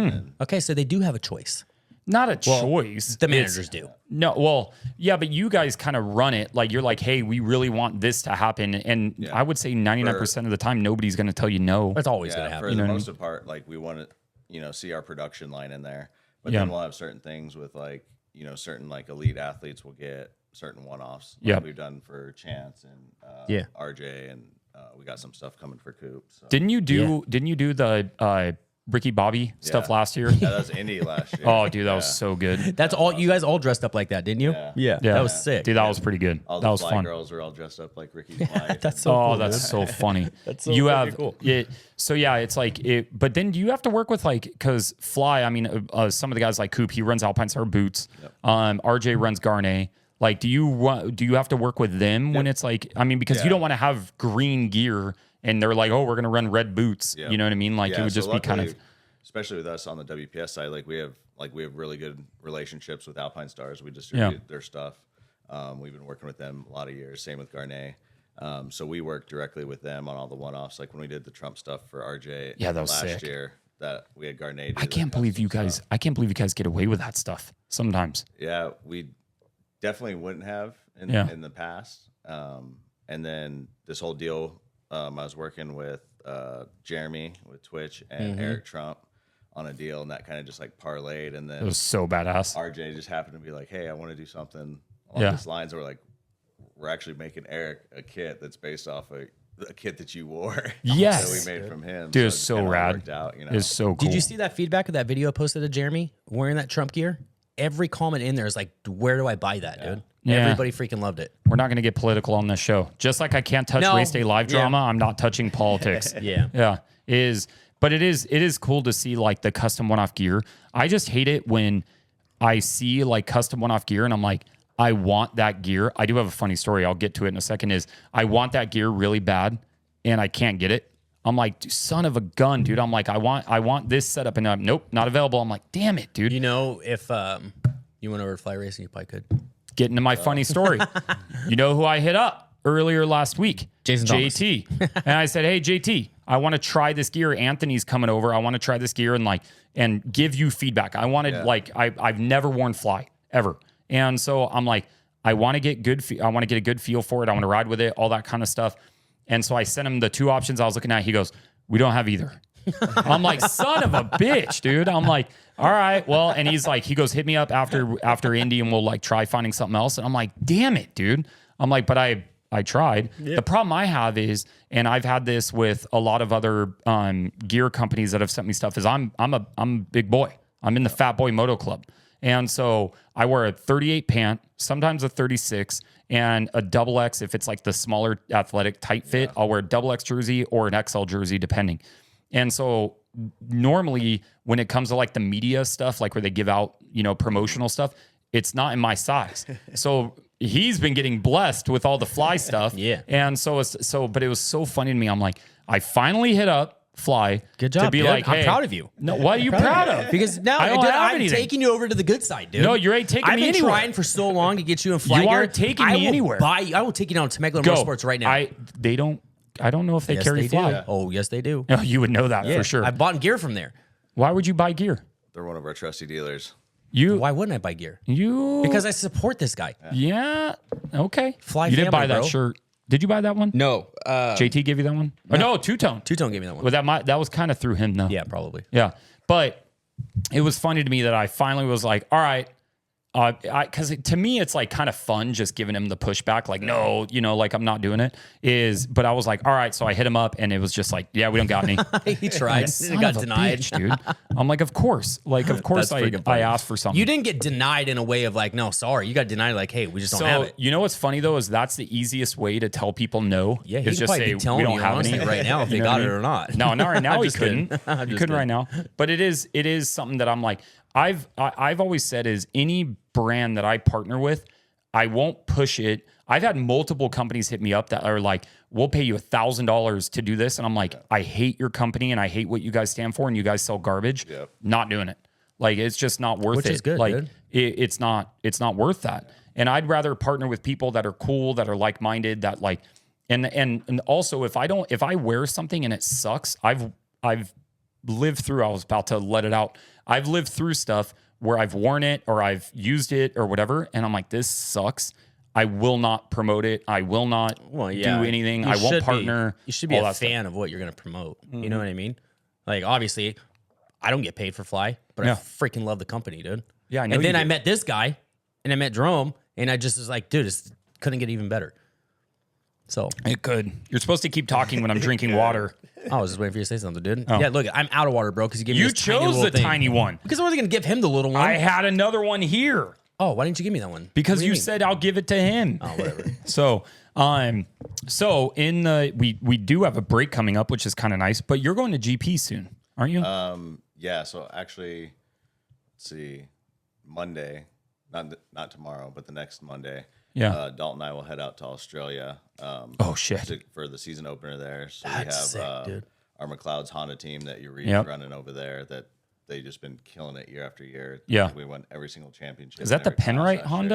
Okay, so they do have a choice. Not a choice. The It's- managers do. No, well, yeah, but you guys kind of run it. Like you're like, hey, we really want this to happen, and Yeah. I would say 99% of the time, nobody's going to tell you no. That's always going yeah, to for happen. the know what I most part, like we want to, see our production line in there. But Yeah. then we'll have certain things with like, certain like elite athletes will get certain one-offs. Like Yeah. we've done for Chance and Yeah. RJ and we got some stuff coming for Coop. So. Didn't you do the Ricky Bobby stuff last year? Yeah, that was Indy last year. Oh, dude, that was so good. That's all. You guys all dressed up like that, didn't you? Yeah. That was sick. Dude, that was pretty good. All That the was fly fun. girls were all dressed up like Ricky's wife. That's so Oh, cool. that's dude. so funny. That's so you fucking have cool. it. So yeah, it's like it. But then do you have to work with like because Fly? I mean, some of the guys like Coop, he runs Alpine Star Boots. RJ runs Garnet. Like, do you have to work with them when it's like? I mean, because you don't want to have green gear and they're like, oh, we're gonna run red boots. You know what I mean? Like it would just be kind of. Especially with us on the WPS side, like we have really good relationships with Alpine Stars. We distribute their stuff. We've been working with them a lot of years. Same with Garnet. So we work directly with them on all the one-offs. Like when we did the Trump stuff for RJ that was last sick. year, that we had Garnet. I can't believe you guys. I can't believe you guys get away with that stuff sometimes. Yeah, we definitely wouldn't have in the past. And then this whole deal, I was working with Jeremy with Twitch and Eric Trump on a deal, and that kind of just like parlayed. And then It was so badass. RJ just happened to be like, "Hey, I want to do something along these lines." We're like, we're actually making Eric a kit that's based off a kit that you wore. Yes. that we made from him. Dude, it's it so kinda rad. worked out, It's so cool. Did you see that feedback of that video I posted of Jeremy wearing that Trump gear? Every comment in there is like, "Where do I buy that, dude?" Yeah. Everybody freaking loved it. We're not going to get political on this show. Just like I can't touch No. race day live drama, I'm not touching politics. Yeah. But it is cool to see like the custom one-off gear. I just hate it when I see like custom one-off gear and I'm like, I want that gear. I do have a funny story. I'll get to it in a second. Is I want that gear really bad and I can't get it. I'm like, son of a gun, dude. I'm like, I want this setup and nope, not available. I'm like, damn it, dude. You know, if you went over to Fly Racing, you probably could. Get into my funny story. You know who I hit up earlier last week? Jason JT. And I said, hey, JT, I want to try this gear. Anthony's coming over. I want to try this gear and give you feedback. I wanted I've never worn Fly ever. And so I'm like, I want to get I want to get a good feel for it. I want to ride with it, all that kind of stuff. And so I sent him the two options I was looking at. He goes, we don't have either. I'm like, son of a bitch, dude. I'm like, all right, well, and he's like, he goes, hit me up after Indy and we'll like try finding something else. And I'm like, damn it, dude. I'm like, but I tried. Yeah. The problem I have is, and I've had this with a lot of other gear companies that have sent me stuff, is I'm a big boy. I'm in the Fat Boy Moto Club. And so I wear a 38 pant, sometimes a 36, and a double X if it's like the smaller athletic tight fit. I'll wear a double X jersey or an XL jersey, depending. And so normally when it comes to like the media stuff, like where they give out, promotional stuff, it's not in my size. So he's been getting blessed with all the Fly stuff. Yeah. And but it was so funny to me. I'm like, I finally hit up Fly. Good job, to be dude. like, hey, I'm proud of you. No, what are you proud of? Because now I don't dude, have I'm anything. taking you over to the good side, dude. No, you ain't taking I've me been anywhere. trying for so long to get you in Fly You gear. aren't taking me anywhere. I will take you down to Temecula Go. Motorsports right now. I don't know if they Yes, carry they Fly. do. Oh, yes, they do. No, you would know that for sure. I've bought gear from there. Why would you buy gear? They're one of our trusty dealers. Why wouldn't I buy gear? Because I support this guy. Yeah. Okay. Fly You didn't family, buy that bro. shirt. Did you buy that one? No. JT gave you that one? No. Oh, no, Two-Tone. Two-Tone gave me that one. Well, that was kind of through him, though. Yeah, probably. Yeah. But it was funny to me that I finally was like, all right. Because to me, it's like kind of fun just giving him the pushback. Like, no, like I'm not doing it. But I was like, all right. So I hit him up and it was just like, yeah, we don't got any. He tried. Son It got of a denied. bitch, dude. I'm like, of course. Like, of course That's freaking I funny. asked for something. You didn't get denied in a way of like, no, sorry. You got denied like, hey, we just don't have it. You know what's funny though is that's the easiest way to tell people no. Yeah, he is could just probably say be telling we don't you have honestly any right now if they You know what got I it mean? or not. No, not right now. He just kidding. couldn't. I'm He just couldn't right kidding. now. But it is something that I'm like, I've always said is any brand that I partner with, I won't push it. I've had multiple companies hit me up that are like, we'll pay you $1,000 to do this. And I'm like, I hate your company and I hate what you guys stand for and you guys sell garbage. Yep. Not doing it. Like, it's just not worth it. Which is good, like dude. it's not worth that. And I'd rather partner with people that are cool, that are like-minded, that like, and also if I wear something and it sucks, I've lived through, I was about to let it out. I've lived through stuff where I've worn it or I've used it or whatever. And I'm like, this sucks. I will not promote it. I will not do anything. I won't partner. You should be a fan of what you're going to promote. You know what I mean? Like, obviously, I don't get paid for Fly, but I freaking love the company, dude. Yeah, I know. And then you I do. met this guy and I met Jerome and I just was like, dude, this couldn't get even better. So It could. You're supposed to keep talking when I'm drinking water. I was just waiting for you to say something, dude. Yeah, look, I'm out of water, bro, because you gave me You this tiny chose little the thing. tiny one. Because I wasn't going to give him the little one. I had another one here Oh, why didn't you give me that one? because What do you mean? said I'll give it to him. Oh, whatever. So in the we do have a break coming up, which is kind of nice. But you're going to GP soon, aren't you? Yeah. So actually, let's see, Monday, not tomorrow, but the next Monday. Yeah. Dalton and I will head out to Australia. Oh shit. For the season opener there. So That's we have sick, dude. our McLeod's Honda team that Uri's Yep. running over there. That they just been killing it year after year. Yeah. We won every single championship. Is that the every class Penrite last Honda?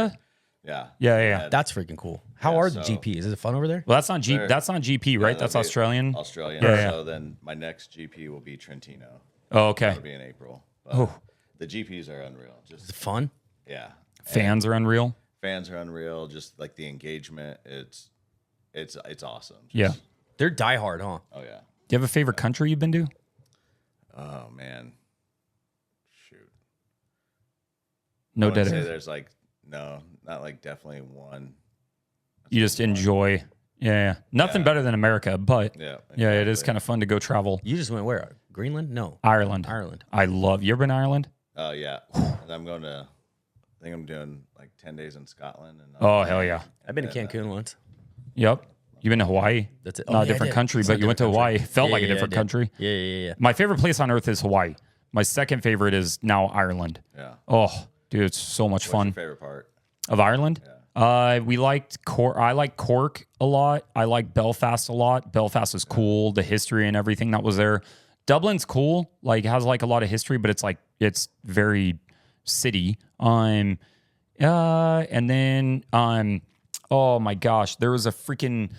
year. Yeah. Yeah. That's freaking cool. How Yeah, are the so- GPs? Is it fun over there? Well, that's not That's not GP, right? Yeah, That's that'll be Australian. Australian. Yeah. So then my next GP will be Trentino. Oh, okay. That'll be in April. But the GPs are unreal. Is it Just fun? yeah. Fans are unreal. Fans are unreal. Just like the engagement, it's awesome. Yeah. Just- They're diehard, huh? Oh yeah. Do you have a favorite country you've been to? Oh man. Shoot. No I wouldn't say dead. there's like no, not like definitely one. You just enjoy. Yeah. Nothing better than America, but Yeah. yeah, it is exactly. kind of fun to go travel. You just went where? Greenland? No. Ireland. Ireland. I love. You ever been to Ireland? Oh yeah. And I'm going to. I think I'm doing like 10 days in Scotland. And Oh hell yeah. I've been to Cancun once. Yep. You been to Hawaii? That's it. Not Oh, a yeah, I different did. country, It's but not a you went to different Hawaii. country. Felt Yeah, like a yeah, I different did. country. Yeah. My favorite place on earth is Hawaii. My second favorite is now Ireland. Yeah. Oh, dude, it's so much What's fun. your favorite part? Of Ireland? We liked Cork. I like Cork a lot. I like Belfast a lot. Belfast is cool. The history and everything that was there. Dublin's cool. Like has like a lot of history, but it's very city. And then oh my gosh, there was a freaking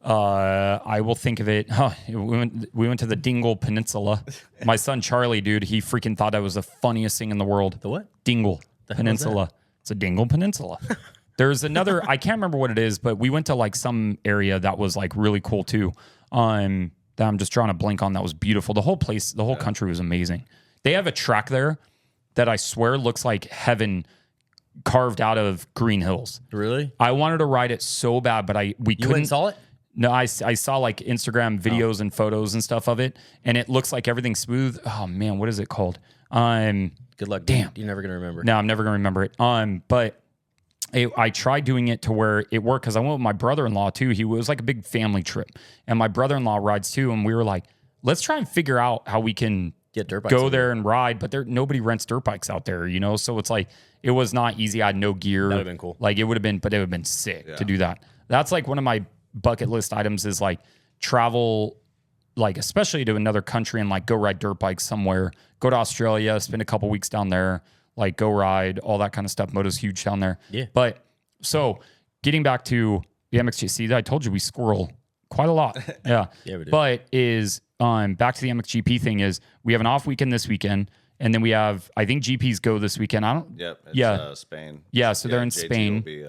I will think of it. We went to the Dingle Peninsula. My son Charlie, dude, he freaking thought that was the funniest thing in the world. The what? Dingle Peninsula. It's a Dingle Peninsula. There's another, I can't remember what it is, but we went to like some area that was like really cool too. That I'm just drawing a blank on. That was beautiful. The whole place, the whole country was amazing. They have a track there that I swear looks like heaven carved out of green hills. Really? I wanted to ride it so bad, but we You went couldn't. and saw it? No, I saw like Instagram videos and photos and stuff of it, and it looks like everything's smooth. Oh man, what is it called? Good luck. Damn. You're never going to remember. No, I'm never gonna remember it. But I tried doing it to where it worked because I went with my brother-in-law too. He was like a big family trip, and my brother-in-law rides too, and we were like, let's try and figure out how we can Get dirt bikes. go there and ride. But nobody rents dirt bikes out there, you know. So it's like it was not easy. I had no gear. That would've been cool. Like it would have been, but it would have been sick to do that. That's like one of my bucket list items is like travel, like especially to another country and like go ride dirt bikes somewhere. Go to Australia, spend a couple weeks down there, like go ride, all that kind of stuff. Moto's huge down there. Yeah. But so getting back to the MXGP, I told you we squirrel quite a lot. Yeah. Yeah, we do. But is back to the MXGP thing is we have an off weekend this weekend, and then we have I think GPs go this weekend. I don't. Yep. It's, Yeah. Spain. Yeah, so they're in JT Spain. Will be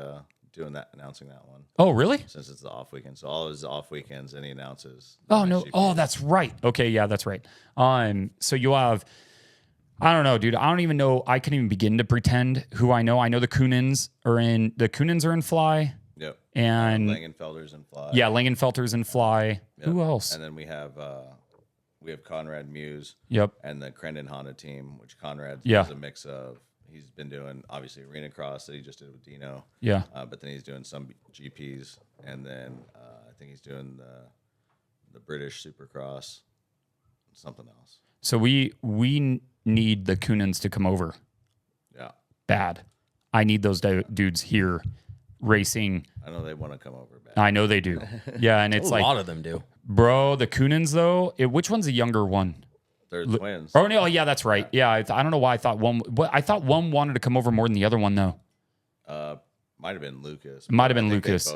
announcing that one Oh really? since it's the off weekend. So all his off weekends, and he announces. Oh no! Oh, that's right. Okay, yeah, that's right. So you'll have, I don't know, dude. I don't even know. I can't even begin to pretend who I know. I know the Coonins are in Fly, Yep. and Langenfelder's and Fly. yeah, Langenfelter's in Fly. Yep. Who else? And then we have Conrad Muse. Yep. And the Crendon Honda team, which Conrad Yeah. is a mix of. He's been doing obviously arena cross that he just did with Dino. Yeah. But then he's doing some GPs, and then I think he's doing the British Supercross, something else. So we need the Coonins to come over. Yeah. Bad. I need those dudes here racing. I know they want to come over back. I know they do. Yeah, and it's A like, lot of them do. bro, the Coonins though. Which one's the younger one? They're twins. Oh no, yeah, that's right. Yeah, I don't know why I thought one. But I thought one wanted to come over more than the other one, though. Might have been Lucas. Might have been I think Lucas. I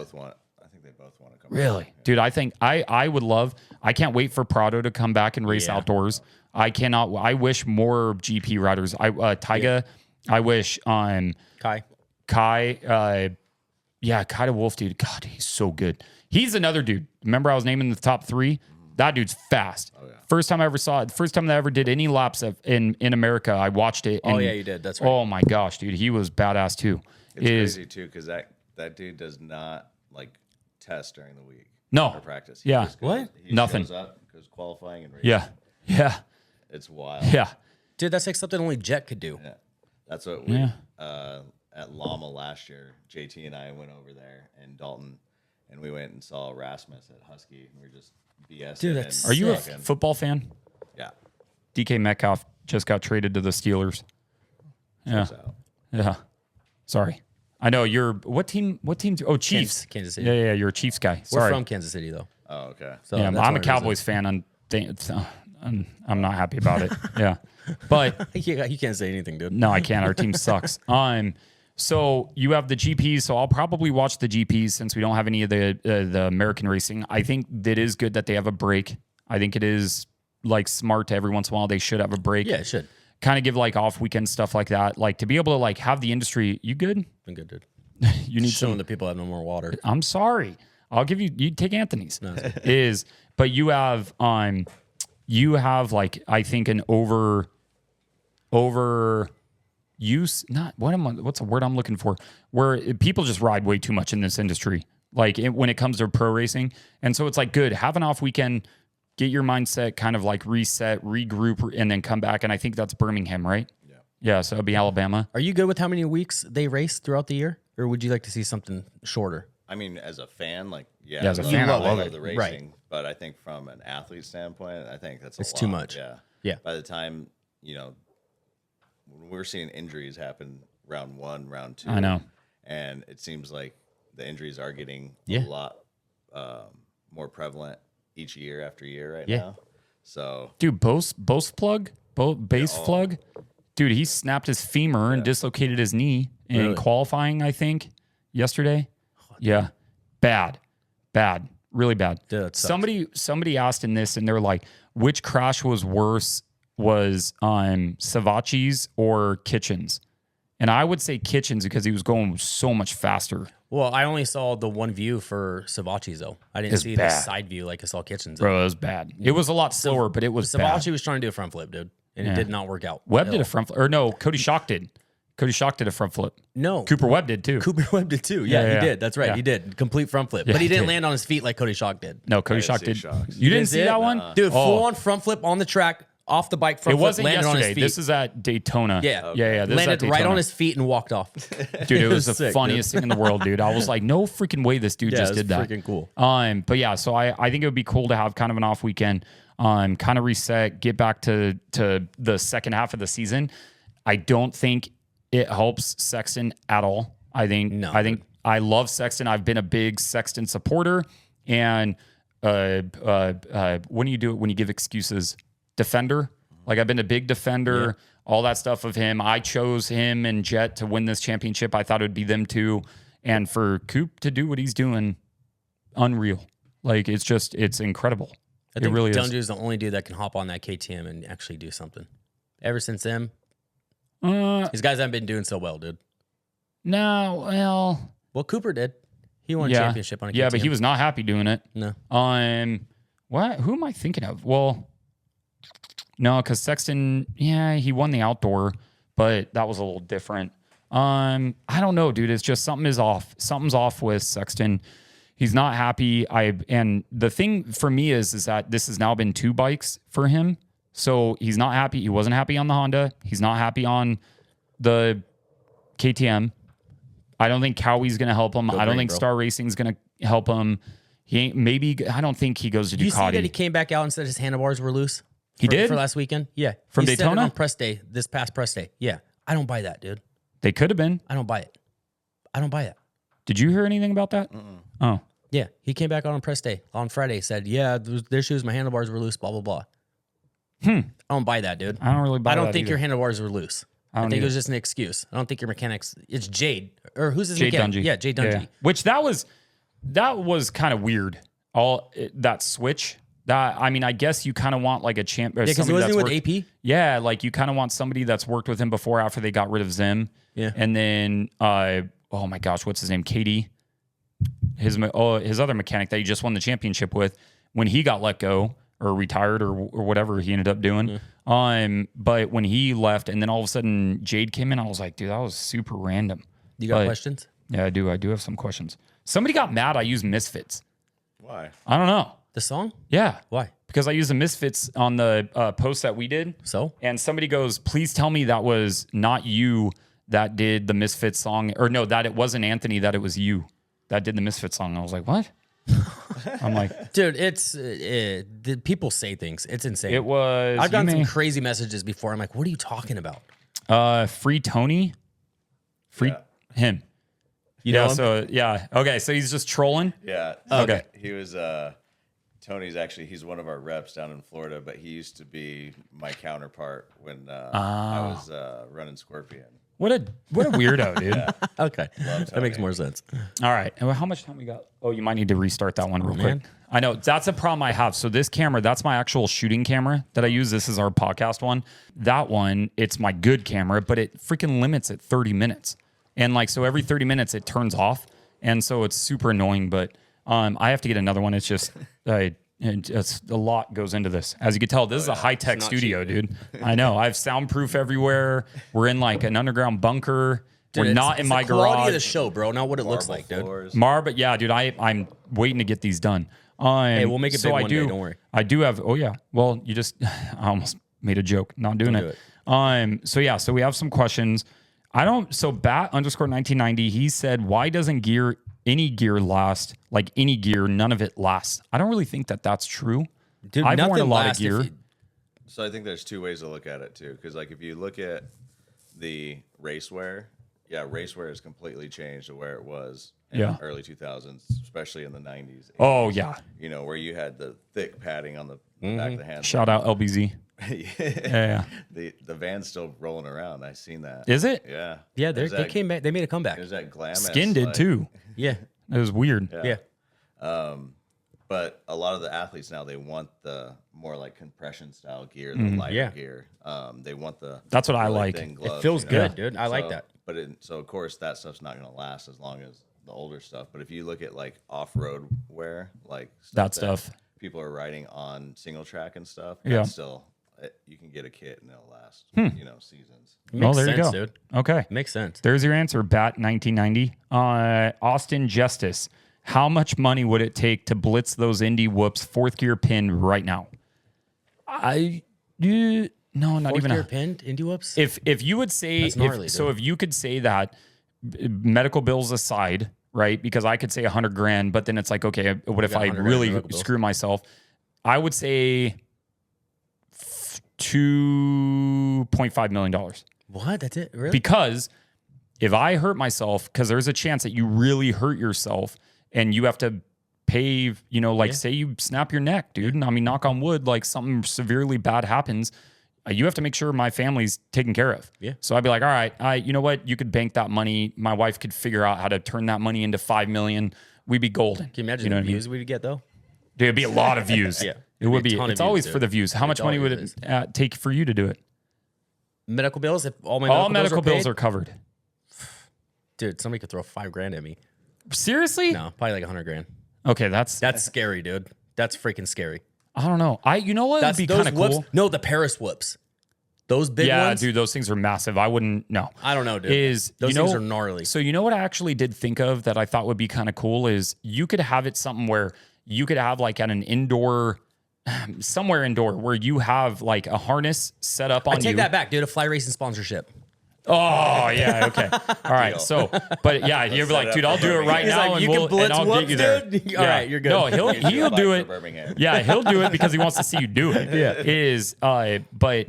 think they both want to come. Really, over. dude. I think I would love. I can't wait for Prado to come back and race outdoors. I cannot. I wish more GP riders. Tyga. I wish Kai. Kai. Yeah, Kai the Wolf, dude. God, he's so good. He's another dude. Remember, I was naming the top 3. That dude's fast. Oh, yeah. First time I ever saw it. First time I ever did any laps in America, I watched it. And, Oh, yeah, you did. That's right. Oh, my gosh, dude. He was badass, too. It's crazy too because that dude does not like test during the week. No. for practice. Yeah. Just What? He Nothing. shows up, goes qualifying and racing. Yeah. It's wild. Yeah. Dude, that's like something only Jet could do. Yeah. That's what we at Llama last year. JT and I went over there, and Dalton, and we went and saw Rasmus at Husky. We were just BSing. Dude, that's and Are you a talking. football fan? Yeah. DK Metcalf just got traded to the Steelers. Yeah. So, Yeah. Sorry. I know you're what team? Oh, Chiefs. Kansas City. Yeah. You're a Chiefs guy. We're Sorry. from Kansas City, though. oh, okay. So Yeah, that's I'm one a of the Cowboys fan. I'm not happy about it. Yeah. But reasons. You can't say anything, dude. no, I can't. Our team sucks. So you have the GPs. So I'll probably watch the GPs since we don't have any of the American racing. I think it is good that they have a break. I think it is like smart to every once in a while. They should have a break. Yeah, it should. Kind of give like off weekend stuff like that. Like to be able to like have the industry. You good? Been good, dude. You need Showing some. the people have no more water. I'm sorry. I'll give you. You take Anthony's. But you have like I think an over use. Not what's the word I'm looking for? Where people just ride way too much in this industry. Like when it comes to pro racing, and so it's like good. Have an off weekend. Get your mindset kind of like reset, regroup, and then come back. And I think that's Birmingham, right? Yeah. Yeah. So it'll be Alabama. Are you good with how many weeks they race throughout the year? Or would you like to see something shorter? I mean, as a fan, like, Yeah, as a fan, I love it. the racing. Right. But I think from an athlete standpoint, I think that's It's a too lot. much. Yeah. Yeah. By the time, when we're seeing injuries happen round 1, round 2. I know. And it seems like the injuries are getting Yeah. a lot more prevalent each year after year right Yeah. now. So, Dude, base plug, dude, he snapped his femur and dislocated his knee in Really? qualifying, I think, yesterday. Yeah. Bad, really bad. Dude, that sucks. Somebody asked in this and they're like, which crash was worse, was Savachi's or Kitchens? And I would say Kitchens because he was going so much faster. Well, I only saw the one view for Savachi's, though. I didn't It's see bad. the side view like I saw Kitchens. Bro, it was bad. It was a lot slower, but it was bad. Savachi was trying to do a front flip, dude. And it did not work out. Webb did a front flip. Or no, Cody Schock did. Cody Schock did a front flip. No. Cooper Webb did too. Cooper Webb did too. Yeah, Yeah, he did. That's right. yeah. He did. Complete front flip. Yeah, but he he didn't did. land on his feet like Cody Schock did. No, Cody I didn't Schock see did. Schocks. You didn't see it? that one? Dude, Oh. full on front flip on the track, off the bike, front It flip, wasn't landed on his yesterday. feet. This is at Daytona. Yeah. Yeah. This landed is at right Daytona. on his feet and walked off. Dude, it was the sick, funniest thing in the world, dude. I was like, no freaking way this dude Yeah, just it was did that. freaking cool. But yeah, so I think it would be cool to have kind of an off weekend, kind of reset, get back to the second half of the season. I don't think it helps Sexton at all. I think I love Sexton. I've been a big Sexton supporter. And when do you do it when you give excuses? Defender. Like I've been a big defender, all that stuff of him. I chose him and Jet to win this championship. I thought it would be them too. And for Coop to do what he's doing, unreal. Like it's incredible. I think it really Dungy is. is the only dude that can hop on that KTM and actually do something. Ever since them, these guys haven't been doing so well, dude. No, Well, Cooper did. He won a yeah, championship on a KTM. yeah, but he was not happy doing it. No. What? Who am I thinking of? Well, no, because Sexton, he won the outdoor, but that was a little different. I don't know, dude. It's just something is off. Something's off with Sexton. He's not happy. And the thing for me is that this has now been 2 bikes for him. So he's not happy. He wasn't happy on the Honda. He's not happy on the KTM. I don't think Cowie's going to help him. I don't think Star Racing's going to help him. I don't think he goes to Ducati. You see that he came back out and said his handlebars were loose? He did? For last weekend? Yeah. From he said it Daytona? on press day, this past press day. Yeah. I don't buy that, dude. They could have been. I don't buy it. I don't buy it. Did you hear anything about that? Oh. Yeah. He came back out on press day on Friday, said, yeah, their shoes, my handlebars were loose, blah, blah, blah. I don't buy that, dude. I don't really buy that I don't think either. your handlebars were loose. I don't think it either. was just an excuse. I don't think your mechanics. It's Jade. Or who's his Jade mechanic? Dungy. Yeah, Jade Dungy. Yeah. Which that was kind of weird. That switch. I guess you kind of want like a champ. Yeah, because it wasn't with AP. Yeah, like you kind of want somebody that's worked with him before after they got rid of Zim. Yeah. And then, oh my gosh, what's his name? Katie. His other mechanic that he just won the championship with, when he got let go or retired or whatever he ended up doing. But when he left and then all of a sudden Jade came in, I was like, dude, that was super random. You got questions? Yeah, I do. I do have some questions. Somebody got mad I used Misfits. Why? I don't know. The song? Yeah. Why? Because I used the Misfits on the post that we did. So? And somebody goes, please tell me that was not you that did the Misfits song. Or no, that it wasn't Anthony, that it was you that did the Misfits song. I was like, what? I'm like, dude, it's people say things. It's insane. it was. I've gotten some crazy messages before. I'm like, what are you talking about? Free Tony. Him. You know him? So yeah. Okay. So he's just trolling. Yeah. Okay. He was Tony's actually, he's one of our reps down in Florida, but he used to be my counterpart when I was running Scorpion. What a weirdo, dude. Okay. That makes more sense. All right. Well, how much time we got? Oh, you might need to restart that one real quick. I know that's a problem I have. So this camera, that's my actual shooting camera that I use. This is our podcast one. That one, it's my good camera, but it freaking limits at 30 minutes. And like, so every 30 minutes it turns off. And so it's super annoying, but I have to get another one. It's just, it's a lot goes into this. As you can tell, this is a high-tech studio, dude. I know. I have soundproof everywhere. We're in like an underground bunker. Dude, We're not in my the quality garage. of the show, bro, not what it looks like, dude. But yeah, dude, I'm waiting to get these done. Hey, we'll make it big one day, don't worry. I do have, oh yeah. Well, you just, I almost made a joke, not doing it. So yeah, so we have some questions. So Bat_1990, he said, why doesn't any gear last? Like any gear, none of it lasts. I don't really think that that's true. Dude, I've worn a lot of gear. So I think there's two ways to look at it too. Because like if you look at the racewear, racewear has completely changed to where it was in the early 2000s, especially in the 90s. 80s, Oh yeah. You know, where you had the thick padding on the back of the hand. Shout out LBZ. Yeah. The van's still rolling around. I seen that. Is it? Yeah. Yeah, they came back. They made a comeback. There's that glam. Skin did too. Yeah. It was weird. Yeah. But a lot of the athletes now, they want the more like compression style gear, the lighter gear. They want the That's what I really like. thin gloves, It feels you know? good, dude. I like that. But so of course that stuff's not going to last as long as the older stuff. But if you look at like off-road wear, like That stuff. people are riding on single track and stuff, Yeah. that's still you can get a kit and it'll last, seasons. Makes there you sense, go. dude. Okay. Makes sense. There's your answer, Bat1990. Austin Justice. How much money would it take to blitz those Indy whoops fourth gear pin right now? No, not Fourth even gear pinned Indy whoops? If you would say, That's gnarly, if you could say that, medical bills aside, right? Because I could say $100,000, but then it's like, okay, what if I really screw myself? I would say $2.5 million. What? That's it? Really? Because if I hurt myself, because there's a chance that you really hurt yourself and you have to pay, say you snap your neck, dude. And I mean, knock on wood, like something severely bad happens. You have to make sure my family's taken care of. Yeah. So I'd be like, all right, you know what? You could bank that money. My wife could figure out how to turn that money into $5 million. We'd be golden. Can you imagine the views we'd get though? Dude, it'd be a lot of views. Yeah. It would be. a ton It's of always views, for the views. How much money would it take for you to do it? Medical bills? If all my All medical bills paid? are covered. Dude, somebody could throw $5,000 at me. Seriously? No, probably like $100,000. Okay, that's scary, dude. That's freaking scary. I don't know. You know what would be kind of cool? No, the Paris whoops. Those big ones. Yeah, dude, those things are massive. I wouldn't. No, I don't know, dude. Those things are gnarly. So you know what I actually did think of that I thought would be kind of cool is you could have it something where you could have like at an indoor, somewhere indoor where you have like a harness set up on you. I take that back, dude. A fly racing sponsorship. Oh yeah, okay, all right. So, but yeah, you're like, dude, I'll do it right now, like, and I'll get you there. Dude. All right, you're good. No, he'll do it. Yeah, he'll do it because he wants to see you do it. Yeah, but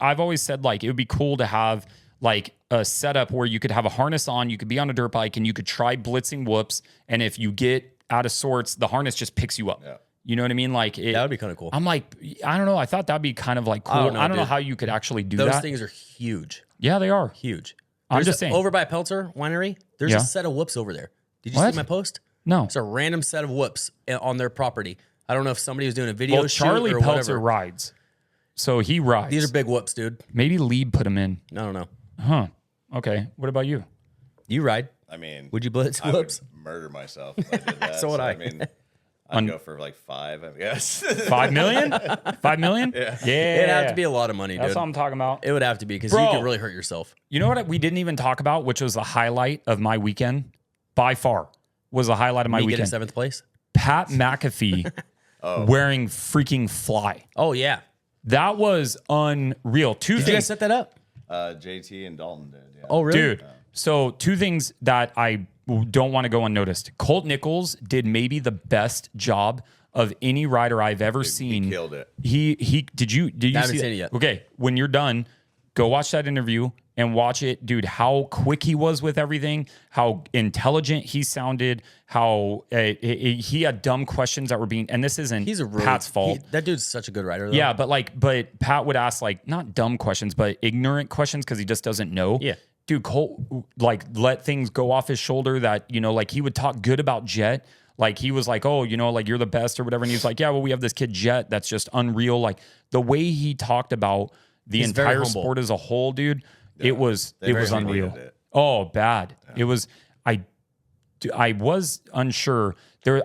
I've always said like it would be cool to have like a setup where you could have a harness on, you could be on a dirt bike, and you could try blitzing whoops, and if you get out of sorts, the harness just picks you up. Yeah. You know what I mean? Like that would be kind of cool. I'm like, I don't know. I thought that'd be kind of like cool. I don't know how you could actually do that. Those things are huge. Yeah, they are Huge. I'm just saying. Over by Peltzer Winery, there's a set of whoops over there. Did you see my post? No. It's a random set of whoops on their property. I don't know if somebody was doing a video shoot Charlie or Peltzer whatever. rides. So he rides. These are big whoops, dude. Maybe Lieb put him in. I don't know. Huh. Okay. What about you? You ride. I mean, would you blitz I whoops? would murder myself if I did that. So would I. I mean, I'd go for like 5, I guess. 5 million? 5 million? Yeah. It'd have to be a lot of money, dude. That's what I'm talking about. It would have to be because you could really hurt yourself. You know what we didn't even talk about, which was the highlight of my weekend? By far was the highlight of my Me weekend. getting 7th place? Pat McAfee wearing freaking Fly. Oh yeah. That was unreal. Did you guys set that up? JT and Dalton did. Yeah. Oh really? Dude, so two things that I don't want to go unnoticed. Colt Nichols did maybe the best job of any rider I've ever seen. He killed it. He did you haven't see seen it yet. Okay, when you're done, go watch that interview and watch it, dude. How quick he was with everything, how intelligent he sounded, how he had dumb questions that were being. And this isn't Pat's fault. That dude's such a good rider. Though. Yeah, but Pat would ask like not dumb questions, but ignorant questions because he just doesn't know. Yeah. Dude, Colt like let things go off his shoulder that, like he would talk good about Jet. Like he was like, oh, like you're the best or whatever. And he was like, yeah, well, we have this kid Jet that's just unreal. Like the way he talked about the entire sport as a whole, dude, it was unreal. Oh, bad. Yeah. It was, I was unsure.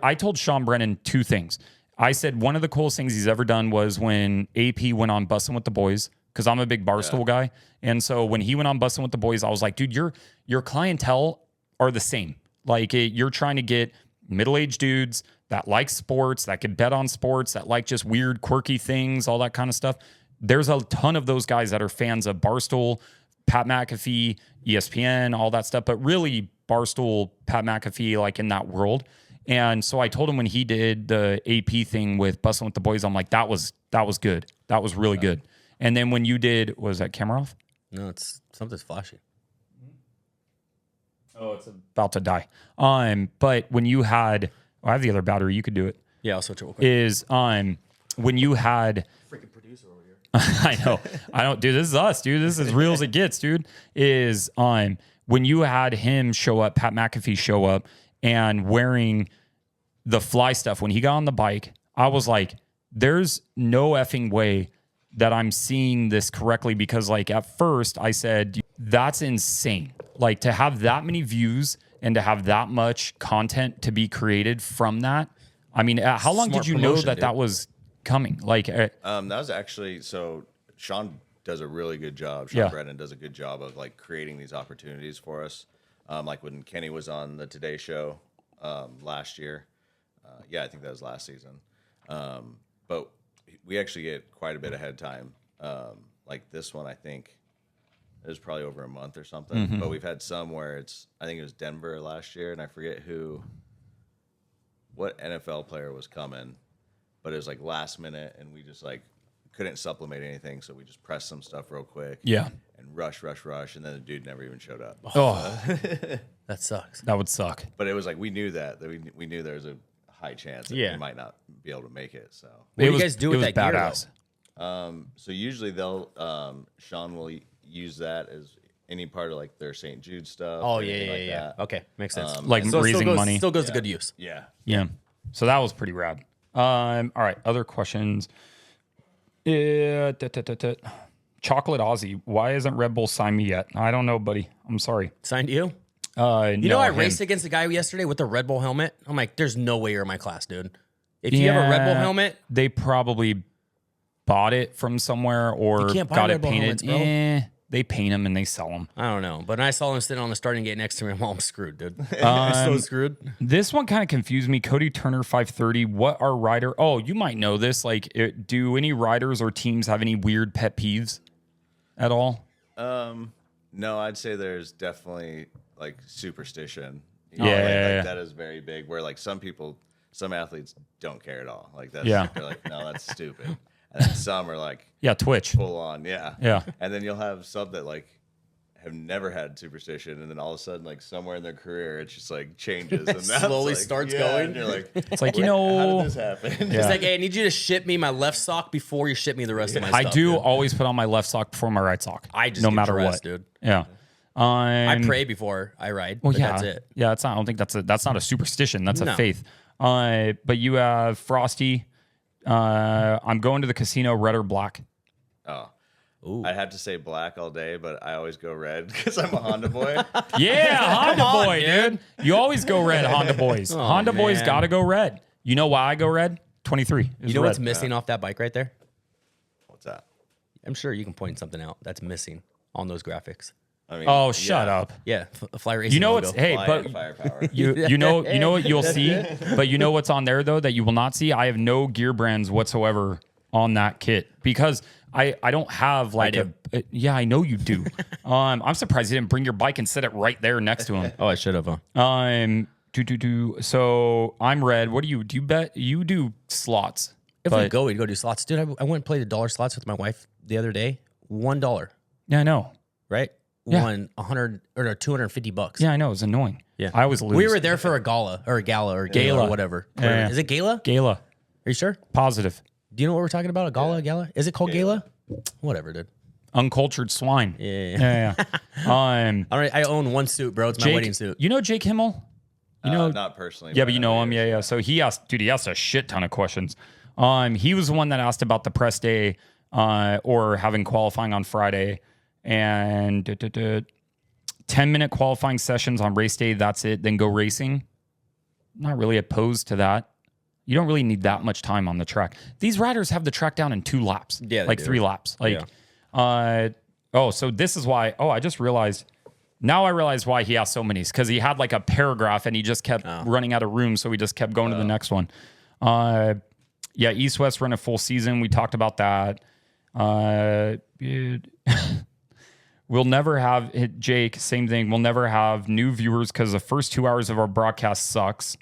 I told Sean Brennan two things. I said one of the coolest things he's ever done was when AP went on Bussin' with the Boys, because I'm a big Barstool guy. And so when he went on Bussin' with the Boys, I was like, dude, your clientele are the same. Like you're trying to get middle-aged dudes that like sports, that could bet on sports, that like just weird, quirky things, all that kind of stuff. There's a ton of those guys that are fans of Barstool, Pat McAfee, ESPN, all that stuff, but really Barstool, Pat McAfee, like in that world. And so I told him when he did the AP thing with Bustin' with the Boys, I'm like, that was good. That was really good. And then when you did, was that camera off? No, it's something's flashing. Oh, it's about to die. But when you had, I have the other battery. You could do it. Yeah, I'll switch it real quick. Is when you had freaking producer over here. I know. I don't, dude. This is us, dude. This is as real as it gets, dude. Is when you had him show up, Pat McAfee show up, and wearing the Fly stuff when he got on the bike. I was like, there's no effing way that I'm seeing this correctly, because like at first I said, that's insane. Like to have that many views and to have that much content to be created from that. I mean, how long did you know that that was coming? Like, that was actually, so Sean does a really good job. Sean Brennan does a good job of like creating these opportunities for us. Like when Kenny was on the Today Show last year. I think that was last season. But we actually get quite a bit ahead of time. Like this one, I think it was probably over a month or something. Mm-hmm. But we've had some where I think it was Denver last year, and I forget what NFL player was coming, but it was like last minute, and we just like couldn't supplement anything, so we just pressed some stuff real quick. Yeah. And rush, and then the dude never even showed up. Oh, that sucks. That would suck. But it was like we knew that we knew there was a high chance that we might not be able to make it. So what do you guys do with that badass. Gear? So usually Sean will use that as any part of like their St. Jude stuff. Oh yeah. Okay, makes sense. Like so raising money. Still goes to good use. Yeah. So that was pretty rad. All right, other questions. Chocolate Aussie. Why hasn't Red Bull signed me yet? I don't know, buddy. I'm sorry. Signed you? I raced against a guy yesterday with a Red Bull helmet. I'm like, there's no way you're in my class, dude. If you have a Red Bull helmet, they probably bought it from somewhere or got it painted. They paint them and they sell them. I don't know, but I saw him sitting on the starting gate next to me. I'm screwed, dude. I'm so screwed. This one kind of confused me. Cody Turner 530. What are rider? Oh, you might know this. Like, do any riders or teams have any weird pet peeves at all? No, I'd say there's definitely like superstition. Like that is very big. Where like some athletes don't care at all. Like that's they're like, no, that's stupid. And then some are like, Twitch full on, yeah. And then you'll have some that like have never had superstition, and then all of a sudden, like somewhere in their career, it just like changes and slowly starts going. And you're like, it's like, how did this happen? It's like, hey, I need you to ship me my left sock before you ship me the rest of my stuff. I do always put on my left sock before my right sock. I just no matter what, dude. Yeah. I pray before I ride. Well, that's it. Yeah, it's not. I don't think that's not a superstition. That's a faith. But you have Frosty. I'm going to the casino, red or black. Oh, I'd have to say black all day, but I always go red because I'm a Honda boy. Yeah, Honda boy, dude. You always go red, Honda boys. Honda boys got to go red. You know why I go red? 23. You know what's missing off that bike right there? What's that? I'm sure you can point something out that's missing on those graphics. I mean, Oh, shut up. Yeah, fly racing. You know logo. what's hey, Fly but and firepower. you know what you'll see, but you know what's on there though that you will not see. I have no gear brands whatsoever on that kit because I don't have like yeah, I know you do. I'm surprised you didn't bring your bike and set it right there next to him. Oh, I should have. So I'm red. What do you bet? You do slots. If we go, we'd go do slots, dude. I went and played the dollar slots with my wife the other day. $1, Yeah, I know. right? Yeah. Won $250. Yeah, I know. It's annoying. Yeah. I always lose. We were there for a gala or Gala. or whatever. Yeah. Is it gala? Gala. Are you sure? Positive. Do you know what we're talking about? A gala? Is it called gala? Whatever, dude. Uncultured swine. Yeah. I own one suit, bro. It's my Jake, wedding suit. you know Jake Himmel? You know, Not personally. yeah, but you know him. Yeah. So he asked a shit ton of questions. He was the one that asked about the press day or having qualifying on Friday and 10-minute qualifying sessions on race day. That's it. Then go racing. Not really opposed to that. You don't really need that much time on the track. These riders have the track down in 2 laps. Yeah, like 3 laps. Like, so this is why. Oh, I just realized. Now I realize why he asked so many. Because he had like a paragraph and he just kept running out of room. So we just kept going to the next one. Yeah, East West run a full season. We talked about that. We'll never have, Jake, same thing. We'll never have new viewers because the first 2 hours of our broadcast sucks.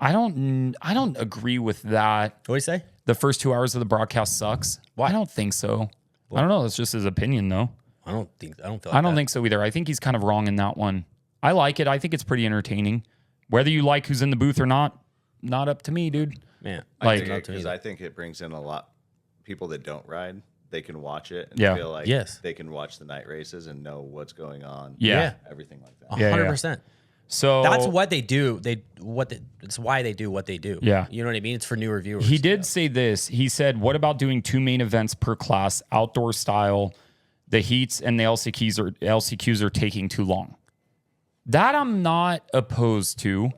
I don't agree with that. What do you say? The first 2 hours of the broadcast sucks. Why? I don't think so. I don't know. That's just his opinion, though. I don't feel like I don't think so either. I think he's kind of wrong in that one. I like it. I think it's pretty entertaining. Whether you like who's in the booth or not up to me, dude. Yeah. Like, Because I think it brings in a lot people that don't ride. They can watch it and Yeah. feel like Yes. they can watch the night races and know what's going on. Yeah. Everything like that. Yeah, 100%. So That's what they do. It's why they do what they do. Yeah. You know what I mean? It's for newer viewers. he did say this. He said, what about doing 2 main events per class, outdoor style? The heats and the LCQs are taking too long. That I'm not opposed to.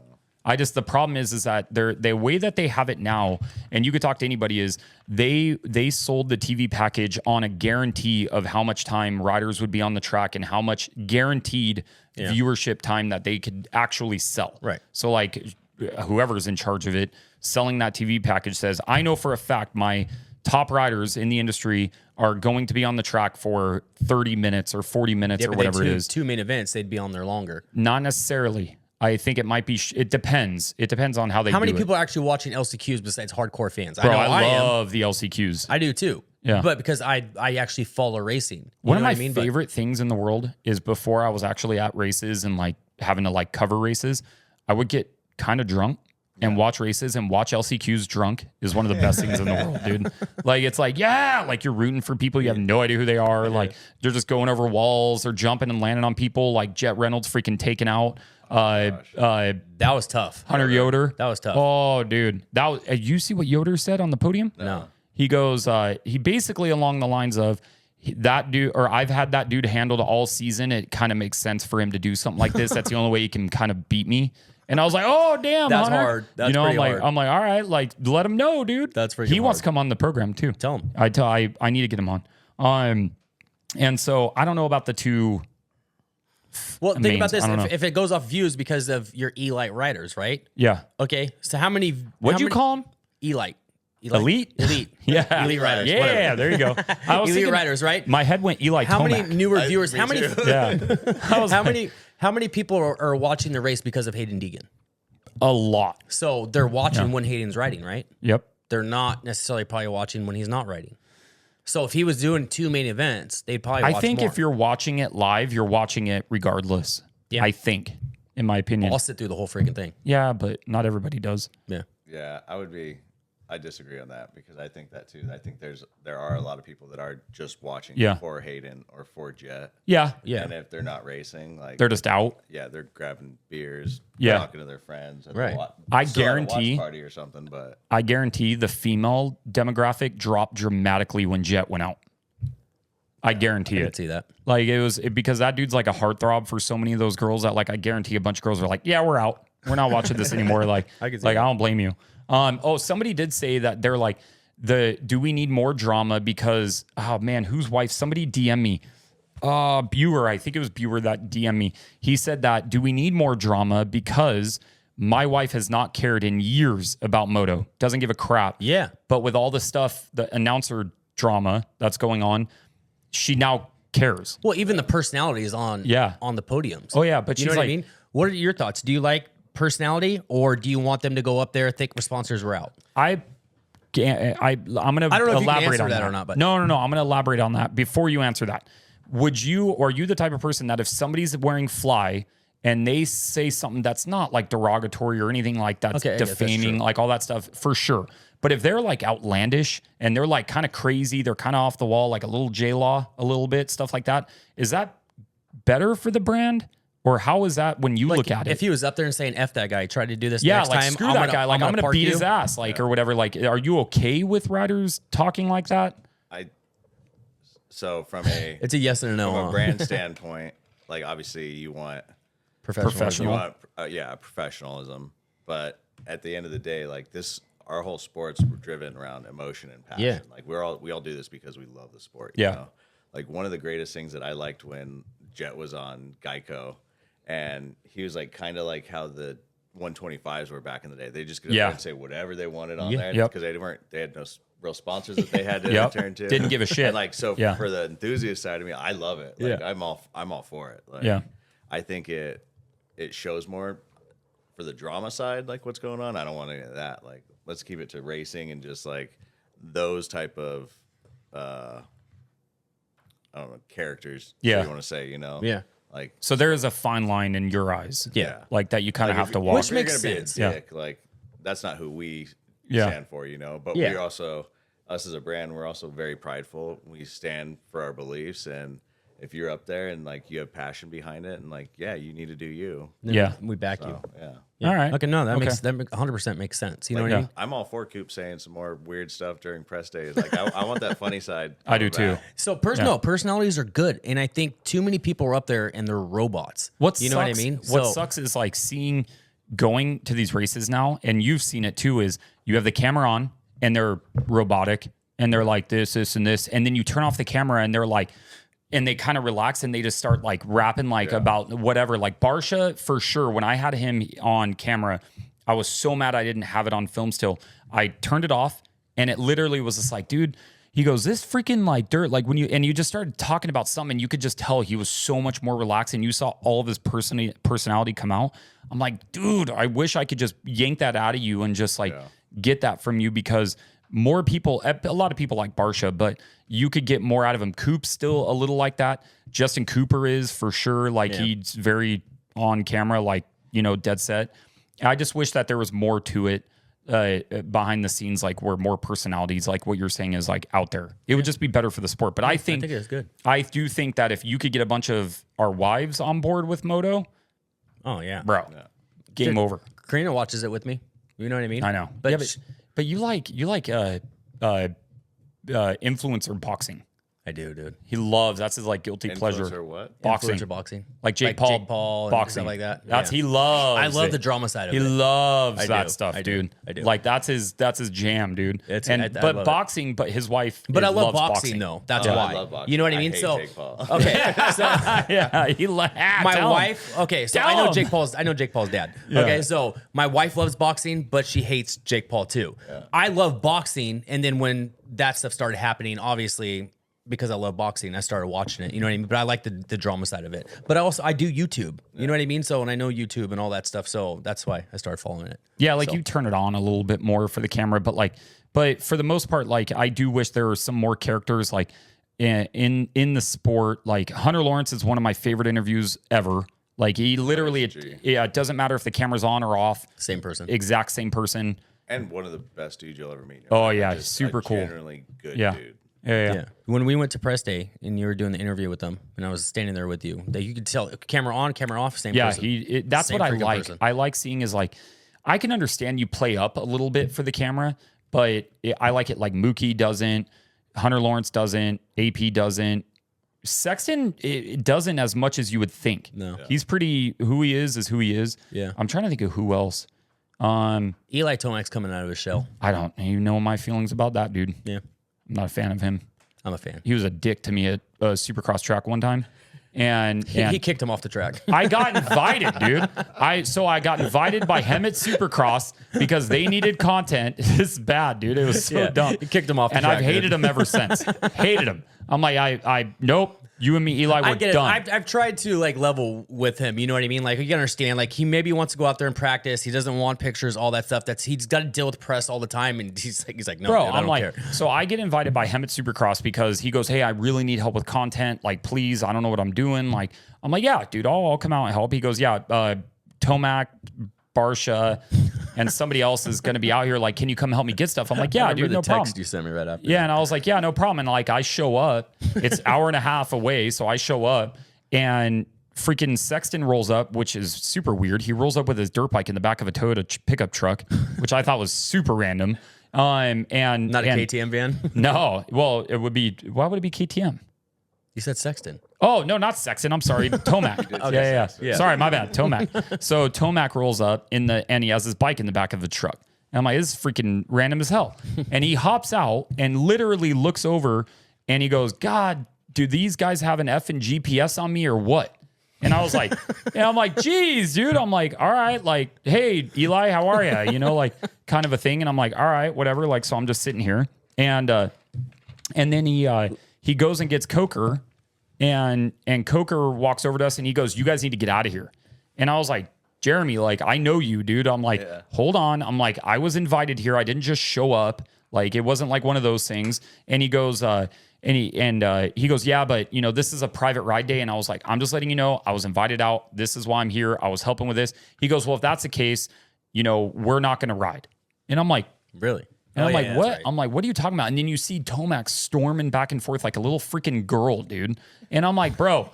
The problem is that the way that they have it now, and you could talk to anybody, is they sold the TV package on a guarantee of how much time riders would be on the track and how much guaranteed viewership time that they could actually sell. Right. So like whoever's in charge of it, selling that TV package says, I know for a fact my top riders in the industry are going to be on the track for 30 minutes or 40 minutes or whatever it is. 2 main events, they'd be on there longer. Not necessarily. I think it might be. It depends. It depends on how they. How many do people are actually watching LCQs besides hardcore fans? Bro, I know I am. love the LCQs. I do too. Yeah. But because I actually follow racing. One of my favorite things in the world is before I was actually at races and like having to like cover races, I would get kind of drunk and watch races, and watch LCQs drunk is one of the best things in the world, dude. Like, it's like, like you're rooting for people. You have no idea who they are. Like, they're just going over walls or jumping and landing on people, like Jet Reynolds freaking taking out that was tough. Hunter Yoder. That was tough. Oh, dude. You see what Yoder said on the podium? No. He goes, he basically along the lines of, that dude, or I've had that dude handled all season. It kind of makes sense for him to do something like this. That's the only way he can kind of beat me. And I was like, oh, damn, That's Hunter. hard. That's you know, pretty I'm hard. like, all right, like, let him know, dude. That's freaking He wants hard. to come on the program too. Tell him. I need to get him on. And so I don't know about the two. Well, think about this. I don't know. If it goes off views because of your Elite riders, right? Yeah. Okay. So how many? What'd how you many- call him? Elite. Elite? Yeah. Elite riders. Yeah, whatever. there you go. I was Elite thinking- riders, right? My head went Eli How Tomac. many newer viewers? me How many? too. Yeah. I was How like, many people are watching the race because of Hayden Deegan? A lot. So they're watching when Hayden's riding, right? Yep. They're not necessarily probably watching when he's not riding. So if he was doing 2 main events, they'd probably watch I think more. if you're watching it live, you're watching it regardless. Yeah. I think, in my opinion. I'll sit through the whole freaking thing. Yeah, but not everybody does. Yeah. Yeah, I disagree on that because I think that too. I think there are a lot of people that are just watching for Hayden or for Jet. Yeah. Yeah. And if they're not racing, like They're just out. they're grabbing beers, Yeah. talking to their friends. At Right. I still at a watch guarantee- party or something, but I guarantee the female demographic dropped dramatically when Jet went out. I guarantee I it. can see that. Like because that dude's like a heartthrob for so many of those girls that like I guarantee a bunch of girls are like, yeah, we're out. We're not watching this anymore. Like, I can see like that. I don't blame you. Somebody did say that they're like do we need more drama because oh man, whose wife? Somebody DM me. Buer, I think it was Buer that DM'd me. He said that, do we need more drama? Because my wife has not cared in years about Moto. Doesn't give a crap. Yeah. But with all the stuff, the announcer drama that's going on, she now cares. Well, even the personalities on the podiums. Oh, yeah. But you know she's what like, I mean? What are your thoughts? Do you like personality, or do you want them to go up there, think sponsors were out? I'm going to I don't know if you can elaborate answer on that or not, but no. I'm going to elaborate on that before you answer that. Would you, or are you the type of person that if somebody's wearing Fly and they say something that's not like derogatory or anything like that's defaming, like all that stuff, for sure. But if they're like outlandish and they're like kind of crazy, they're kind of off the wall, like a little J-Law, a little bit, stuff like that, is that better for the brand? Or how is that when you look at it? If he was up there and saying, F that guy, try to do this next time. Screw that guy. Like, I'm going to beat his ass, like, or whatever. Like, are you okay with riders talking like that? So from a it's a yes and a no. From a brand standpoint, like obviously you want professional. You want professionalism, but at the end of the day, like our whole sport's driven around emotion and passion. Yeah. Like we all do this because we love the sport. Yeah. You know? Like one of the greatest things that I liked when Jet was on Geico, and he was like kind of like how the 125s were back in the day. They just could say whatever they wanted on there because they had no real sponsors that they had to turn to. Didn't give a shit. And like for the enthusiast side of me, I love it. Like I'm all for it. Like I think it shows more for the drama side, like what's going on. I don't want any of that. Like let's keep it to racing and just like those type of I don't know, characters. Yeah. You want to say, you know? Yeah. Like so there is a fine line in your eyes. Yeah. Like that you kind of have to walk. Which makes sense. Be a dick, like that's not who we stand for, you know. But we also, us as a brand, we're also very prideful. We stand for our beliefs, and if you're up there and like you have passion behind it, and like you need to do you. Yeah. We back you. Yeah. All right. Okay, no, that makes 100% makes sense. You know what I mean? I'm all for Coop saying some more weird stuff during press days. Like I want that funny side. I do too. So personalities are good, and I think too many people are up there and they're robots. Know what I mean? What sucks is like going to these races now, and you've seen it too. Is you have the camera on and they're robotic and they're like this, and this, and then you turn off the camera and they're like. And they kind of relax and they just start like rapping like about whatever. Like Barsha, for sure, when I had him on camera, I was so mad I didn't have it on film still. I turned it off and it literally was just like, dude, he goes, this freaking like dirt. Like when you just started talking about something, you could just tell he was so much more relaxed and you saw all of his personality come out. I'm like, dude, I wish I could just yank that out of you and just like get that from you because more people, a lot of people like Barsha, but you could get more out of him. Coop's still a little like that. Justin Cooper is for sure. Like he's very on camera, like, you know, dead set. I just wish that there was more to it behind the scenes, like where more personalities, like what you're saying is like out there. It would just be better for the sport. But I think it is good. I do think that if you could get a bunch of our wives on board with Moto, bro, game over. Karina watches it with me. You know what I mean? I know. But you like influencer boxing. I do, dude. He loves that's his like guilty pleasure. Influencer what? Boxing. Influencer boxing. Like Jake Paul boxing and stuff like that. He loves. I love it. the drama side of he it. He loves that do. stuff, I do. dude. I do. Like that's his jam, dude. I But love boxing, but his wife. But I love loves boxing though. That's why. I love boxing. You know what I I mean? hate So Jake Paul. okay. So yeah, he my wife. Okay, so I know Jake Paul's dad. Yeah. Okay, so my wife loves boxing, but she hates Jake Paul too. Yeah. I love boxing, and then when that stuff started happening, obviously because I love boxing, I started watching it. You know what I mean? But I like the drama side of it. But I do YouTube. You know what I mean? So and I know YouTube and all that stuff. So that's why I started following it. Yeah, like you turn it on a little bit more for the camera, but for the most part, like I do wish there were some more characters like in the sport. Like Hunter Lawrence is one of my favorite interviews ever. Like he literally, it doesn't matter if the camera's on or off. Same person. Exact same person. And one of the best dudes you'll ever meet. Oh yeah, just super cool. Generally good dude. Yeah. When we went to press day and you were doing the interview with them, and I was standing there with you, that you could tell camera on, camera off, same person. Yeah, that's Same what I freaking like. person. I like seeing is like, I can understand you play up a little bit for the camera, but I like it like Mookie doesn't, Hunter Lawrence doesn't, AP doesn't. Sexton it doesn't as much as you would think. No. He's pretty, who he is who he is. Yeah. I'm trying to think of who else. Eli Tomac's coming out of his shell. I don't even know my feelings about that dude. Yeah. I'm not a fan of him. I'm a fan. He was a dick to me at a Supercross track one time. And he kicked him off the track. I got invited, dude. I got invited by Hemet Supercross because they needed content. It's bad, dude. It was so dumb. He kicked him off the and track, I've hated him ever since. Hated him. I'm like, I nope. You and me, Eli, we're I get done. it. I've tried to like level with him. You know what I mean? Like you can understand. Like he maybe wants to go out there and practice. He doesn't want pictures, all that stuff. He's got to deal with press all the time, and he's like, no, Bro, dude, I I'm don't like, care. so I get invited by Hemet Supercross because he goes, hey, I really need help with content. Like, please, I don't know what I'm doing. Like, I'm like, yeah, dude, I'll come out and help. He goes, yeah, Tomac, Barsha, and somebody else is going to be out here. Like, can you come help me get stuff? I'm like, yeah, dude, no problem. You sent me right after. Yeah, and I was like, yeah, no problem. And like, I show up. It's hour and a half away, so I show up, and freaking Sexton rolls up, which is super weird. He rolls up with his dirt bike in the back of a Toyota pickup truck, which I thought was super random. And Not a KTM van. No, well, it would be. Why would it be KTM? You said Sexton. Oh, no, not Sexton. I'm sorry. Tomac. Yeah. Sorry, my bad. Tomac. So Tomac rolls up and he has his bike in the back of the truck. And I'm like, this is freaking random as hell. And he hops out and literally looks over and he goes, God, do these guys have an effing GPS on me or what? And I was like, and I'm like, geez, dude. I'm like, all right, like, hey, Eli, how are you? You know, like kind of a thing. And I'm like, all right, whatever. Like, so I'm just sitting here. And then he goes and gets Coker. And Coker walks over to us and he goes, you guys need to get out of here. And I was like, Jeremy, like, I know you, dude. I'm like, hold on. I'm like, I was invited here. I didn't just show up. Like, it wasn't like one of those things. And he goes, he goes, yeah, but you know, this is a private ride day. And I was like, I'm just letting you know, I was invited out. This is why I'm here. I was helping with this. He goes, well, if that's the case, you know, we're not going to ride. And I'm like, really? And I'm like, what? Right. I'm like, what are you talking about? And then you see Tomac storming back and forth like a little freaking girl, dude. And I'm like, bro,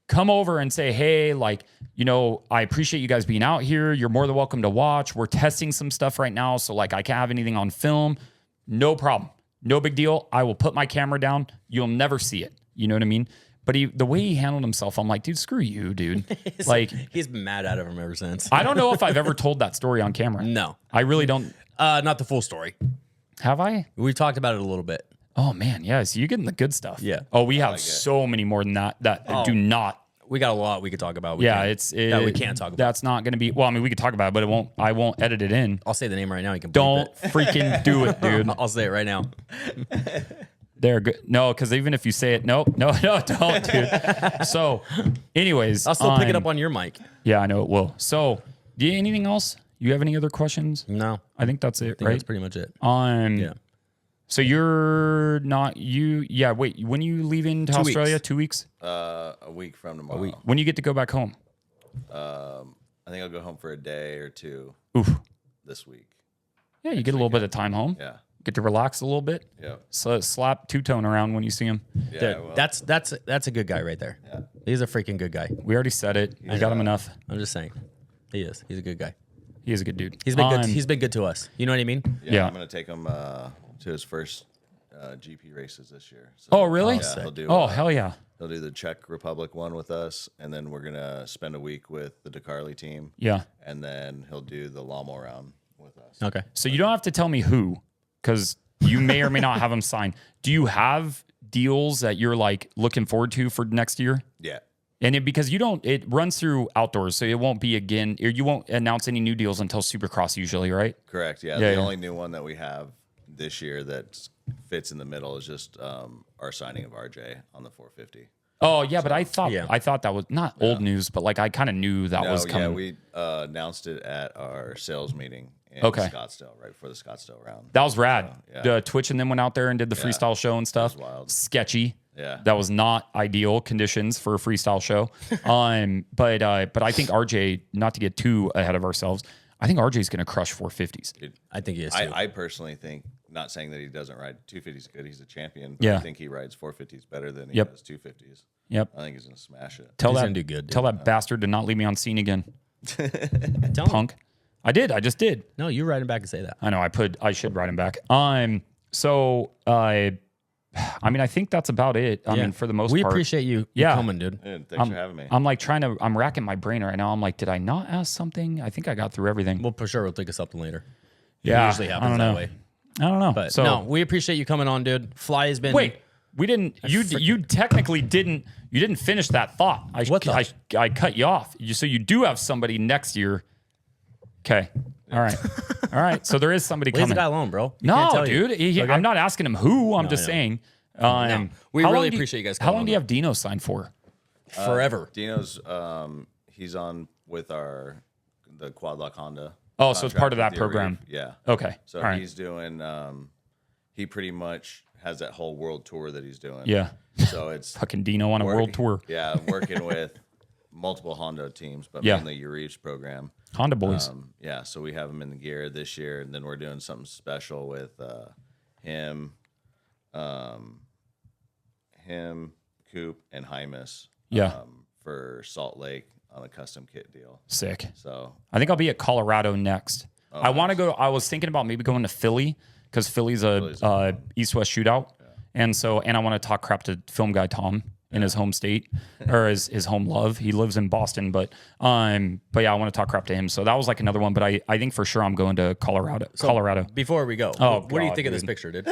come over and say, hey, like, you know, I appreciate you guys being out here. You're more than welcome to watch. We're testing some stuff right now. So like, I can't have anything on film. No problem. No big deal. I will put my camera down. You'll never see it. You know what I mean? But the way he handled himself, I'm like, dude, screw you, dude. Like, he's been mad at him ever since. I don't know if I've ever told that story on camera. No. I really don't. Not the full story. Have I? We talked about it a little bit. Oh man, yeah. So you're getting the good stuff. Yeah. Oh, we have so many more than that do not. We got a lot we could talk about. We we can't talk about. That's not going to be. Well, I mean, we could talk about it, but it won't. I won't edit it in. I'll say the name right now. You can. Don't freaking do it, dude. I'll say it right now. They're good. No, because even if you say it, no, don't, dude. So, anyways, I'll still pick it up on your mic. Yeah, I know it will. So, do you anything else? You have any other questions? No, I think that's it. Right? That's pretty much it. Yeah. So you're not you? Yeah. Wait. When you leaving to Australia? 2 weeks? A week from tomorrow. When you get to go back home? I think I'll go home for a day or two. Oof. This week. Yeah, you get a little bit of time home. Yeah. Get to relax a little bit. Yeah. So slap two-tone around when you see him. Yeah. Dude, that's a good guy right there. Yeah. He's a freaking good guy. We already said it. I got him enough. I'm just saying. He is. He's a good guy. He is a good dude. He's been good. He's been good to us. You know what I mean? Yeah. I'm gonna take him to his first GP races this year. So, oh, really? Yeah, he'll do, hell yeah. He'll do the Czech Republic one with us, and then we're gonna spend a week with the Dakarli team. Yeah. And then he'll do the Lamo round with us. Okay. So you don't have to tell me who, because you may or may not have him signed. Do you have deals that you're like looking forward to for next year? Yeah. And because it runs through outdoors, so it won't be again, or you won't announce any new deals until Supercross usually, right? Correct. Yeah. The only new one that we have this year that fits in the middle is just our signing of RJ on the 450. Oh yeah, but I thought that was not old news, but like I kind of knew that was coming. Yeah, we announced it at our sales meeting in Scottsdale, right before the Scottsdale round. That was rad. The Twitch and then went out there and did the freestyle show and stuff. That was wild. Sketchy. Yeah, that was not ideal conditions for a freestyle show. But I think RJ, not to get too ahead of ourselves, I think RJ's going to crush 450s. I think he is too. I personally think, not saying that he doesn't ride 250s good, he's a champion. But yeah. I think he rides 450s better than he does 250s. Yep. I think he's going to smash it. He's going to do good. Tell that bastard to not leave me on scene again. Tell Punk. him. I did. I just did. No, you write him back and say that. I know. I should write him back. I mean, I think that's about it. I mean, for the most part. We appreciate you coming, dude. Thanks for having me. I'm like I'm racking my brain right now. I'm like, did I not ask something? I think I got through everything. Well, for sure, we'll think of something later. Yeah. It usually happens that way. I don't know. But so, no, we appreciate you coming on, dude. Fly has been... Wait, We didn't. You technically didn't. You didn't finish that thought. I cut you off. So you do have somebody next year. Okay. All right. So there is somebody Leave coming. the guy alone, bro. No, dude. I'm not asking him who. I'm just saying. We really appreciate you guys coming How long on, do you have Dino signed for? Forever. Dino's he's on with the Quad Lock Honda. Oh, so it's part of contract that with the program. Arif. Yeah. Okay. So All right. he's doing. He pretty much has that whole world tour that he's doing. Yeah. So it's Fucking Dino on a world tour. Yeah, working with multiple Honda teams, but Yeah. mainly Arif's program. Honda boys. Yeah, so we have him in the gear this year, and then we're doing something special with him, Coop, and Hymus. Yeah. For Salt Lake on a custom kit deal. Sick. So I think I'll be at Colorado next. I want to go. I was thinking about maybe going to Philly because Philly's a East-West shootout. And I want to talk crap to film guy Tom in his home state or his home love. He lives in Boston, but yeah, I want to talk crap to him. So that was like another one, but I think for sure I'm going to Colorado. Before we go, what do you think of this picture, dude?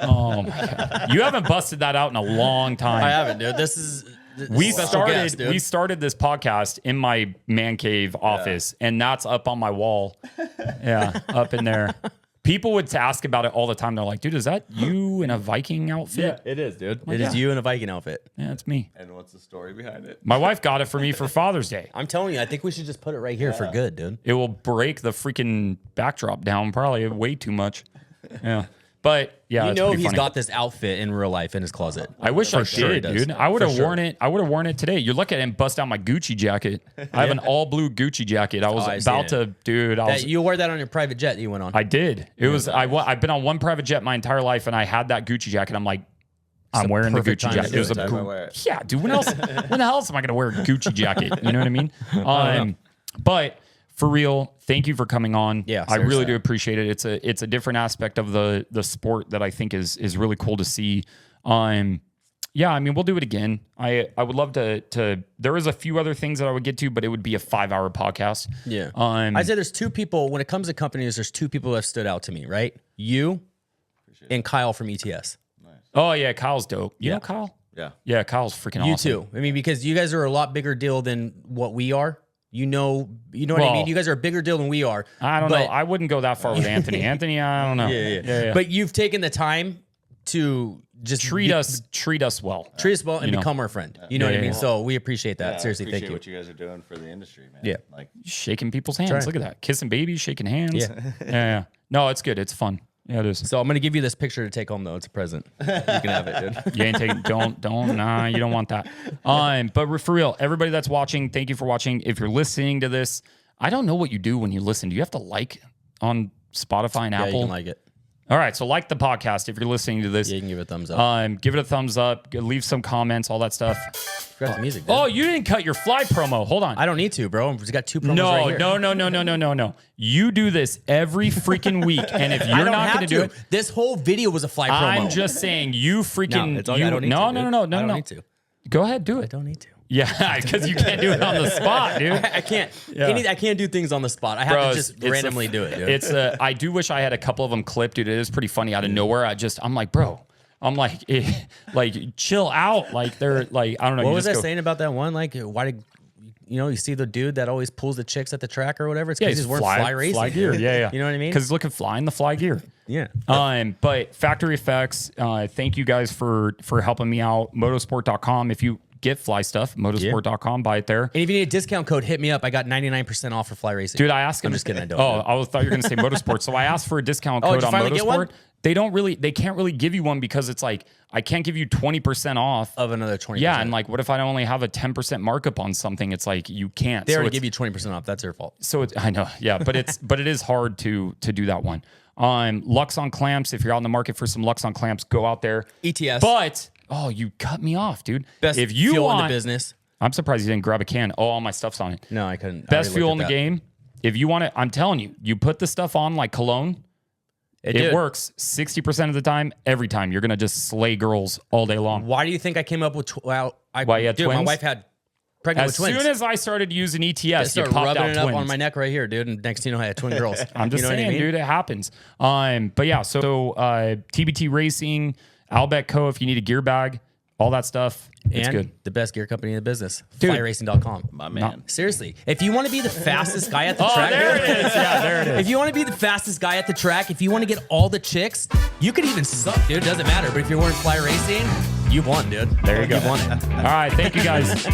Oh my God. You haven't busted that out in a long time. I haven't, dude. This is we special guest, dude. started this podcast in my man cave office, and that's up on my wall. Yeah, up in there. People would ask about it all the time. They're like, dude, is that you in a Viking outfit? Yeah, it is, dude. It is you in a Viking outfit. Yeah, it's me. And what's the story behind it? My wife got it for me for Father's Day. I'm telling you, I think we should just put it right here for good, dude. It will break the freaking backdrop down probably way too much. Yeah. But yeah, You it's know pretty he's funny. got this outfit in real life in his closet. I wish I sure he did, does. dude. I would have For worn it. I would have worn it today. You look at it and bust out my Gucci jacket. I have an all blue Gucci jacket. I was I about seen to, dude. You wore that on your private jet that you went on. I did. It was. I've been on one private jet my entire life, and I had that Gucci jacket. I'm like, I'm wearing the perfect Gucci time to jacket. do It was it. a Time I wear it. yeah, dude. When the hell else am I gonna wear a Gucci jacket? You know what I mean? But for real, thank you for coming on. Yeah, I really seriously. do appreciate it. It's a different aspect of the sport that I think is really cool to see. Yeah, I mean, we'll do it again. I would love to. There is a few other things that I would get to, but it would be a 5-hour podcast. Yeah. I'd say there's two people, when it comes to companies, there's two people that have stood out to me, right? You and Kyle from ETS. Oh yeah, Kyle's dope. You know Kyle? Yeah. Yeah, Kyle's freaking You awesome. too. I mean, because you guys are a lot bigger deal than what we are. You know what I Well, mean? You guys are a bigger deal than we are. I don't know. I wouldn't go that far with Anthony. Anthony, I don't know. Yeah. But you've taken the time to just Treat us well. treat us well and become our friend. You know what I mean? yeah. So we appreciate that. Seriously, I thank appreciate you. what you guys are doing for the industry, man. Yeah. Like, Shaking people's hands. right. Look at that. Kissing babies, shaking hands. Yeah. Yeah. No, it's good. It's fun. Yeah, it is. So I'm gonna give you this picture to take home though. It's a present. You can have it, dude. You ain't taking. Nah, you don't want that. But for real, everybody that's watching, thank you for watching. If you're listening to this, I don't know what you do when you listen. Do you have to like on Spotify and Yeah, Apple? you can like it. All right, so like the podcast if you're listening to this. Yeah, you can give it a thumbs up. Give it a thumbs up. Leave some comments, all that stuff. Forgot the music. Dude. Oh, you didn't cut your fly promo. Hold on. I don't need to, bro. We've got two promos No, right here. no. You do this every freaking week, and if I you're don't not have going to do it, This whole video was a fly promo. I'm just saying you freaking. No, it's okay. I don't need to. No. I don't need to. Go ahead, do I it. don't need to. Yeah, because you can't do it on the spot, dude. I can't. I can't do things on the spot. I have Bro, to just it's randomly do it, dude. It's I do wish I had a couple of them clipped, dude. It is pretty funny out of nowhere. I'm like, bro. I'm like, chill out. Like they're like, I don't know. What you was just I go, saying about that one? Like, why did you see the dude that always pulls the chicks at the track or whatever? It's Yeah, because he's wearing fly racing. Fly gear. Yeah. You know what I mean? Because look at flying the fly gear. Yeah. But Factory Effects, thank you guys for helping me out. Motosport.com. If you get fly stuff, motosport.com, buy it there. And if you need a discount code, hit me up. I got 99% off for fly racing. Dude, I asked him. I'm just kidding. I don't. I thought you were going to say Motorsport. So I asked for a discount Oh, code did you on finally get one? Motorsport. They can't really give you one because it's like, I can't give you 20% off. Of another 20%. Yeah, and like, what if I only have a 10% markup on something? It's like, you can't. They So already it's- give you 20% off. That's their fault. So I know, yeah, but it is hard to do that one. Lux on clamps. If you're out in the market for some Lux on clamps, go out there. ETS. But you cut me off, dude. Best if you fuel want, in the business. I'm surprised you didn't grab a can. Oh, all my stuff's on it. No, I couldn't. Best fuel in the game. If you want it, I'm telling you, you put the stuff on like cologne. It works 60% of the time. Every time you're gonna just slay girls all day long. Why do you think I came up with? Why you had dude, my twins? wife had pregnant As with twins. soon as I started using ETS, I you started popped rubbing out it twins. up on my neck right here, dude. And next thing you know, I had twin girls. I'm just you know saying, what I mean? dude, it happens. But yeah, so TBT Racing, Albet Co. if you need a gear bag, all that stuff. It's and good. the best gear company in the business, Dude. flyracing.com. My man. Seriously, if you want to be the fastest guy at the Oh, track, there it is. Yeah, there it is. if you want to be the fastest guy at the track, if you want to get all the chicks, you could even suck, dude. It doesn't matter. But if you're wearing Fly Racing, you've won, dude. There you go. You've won it. All right. Thank you guys.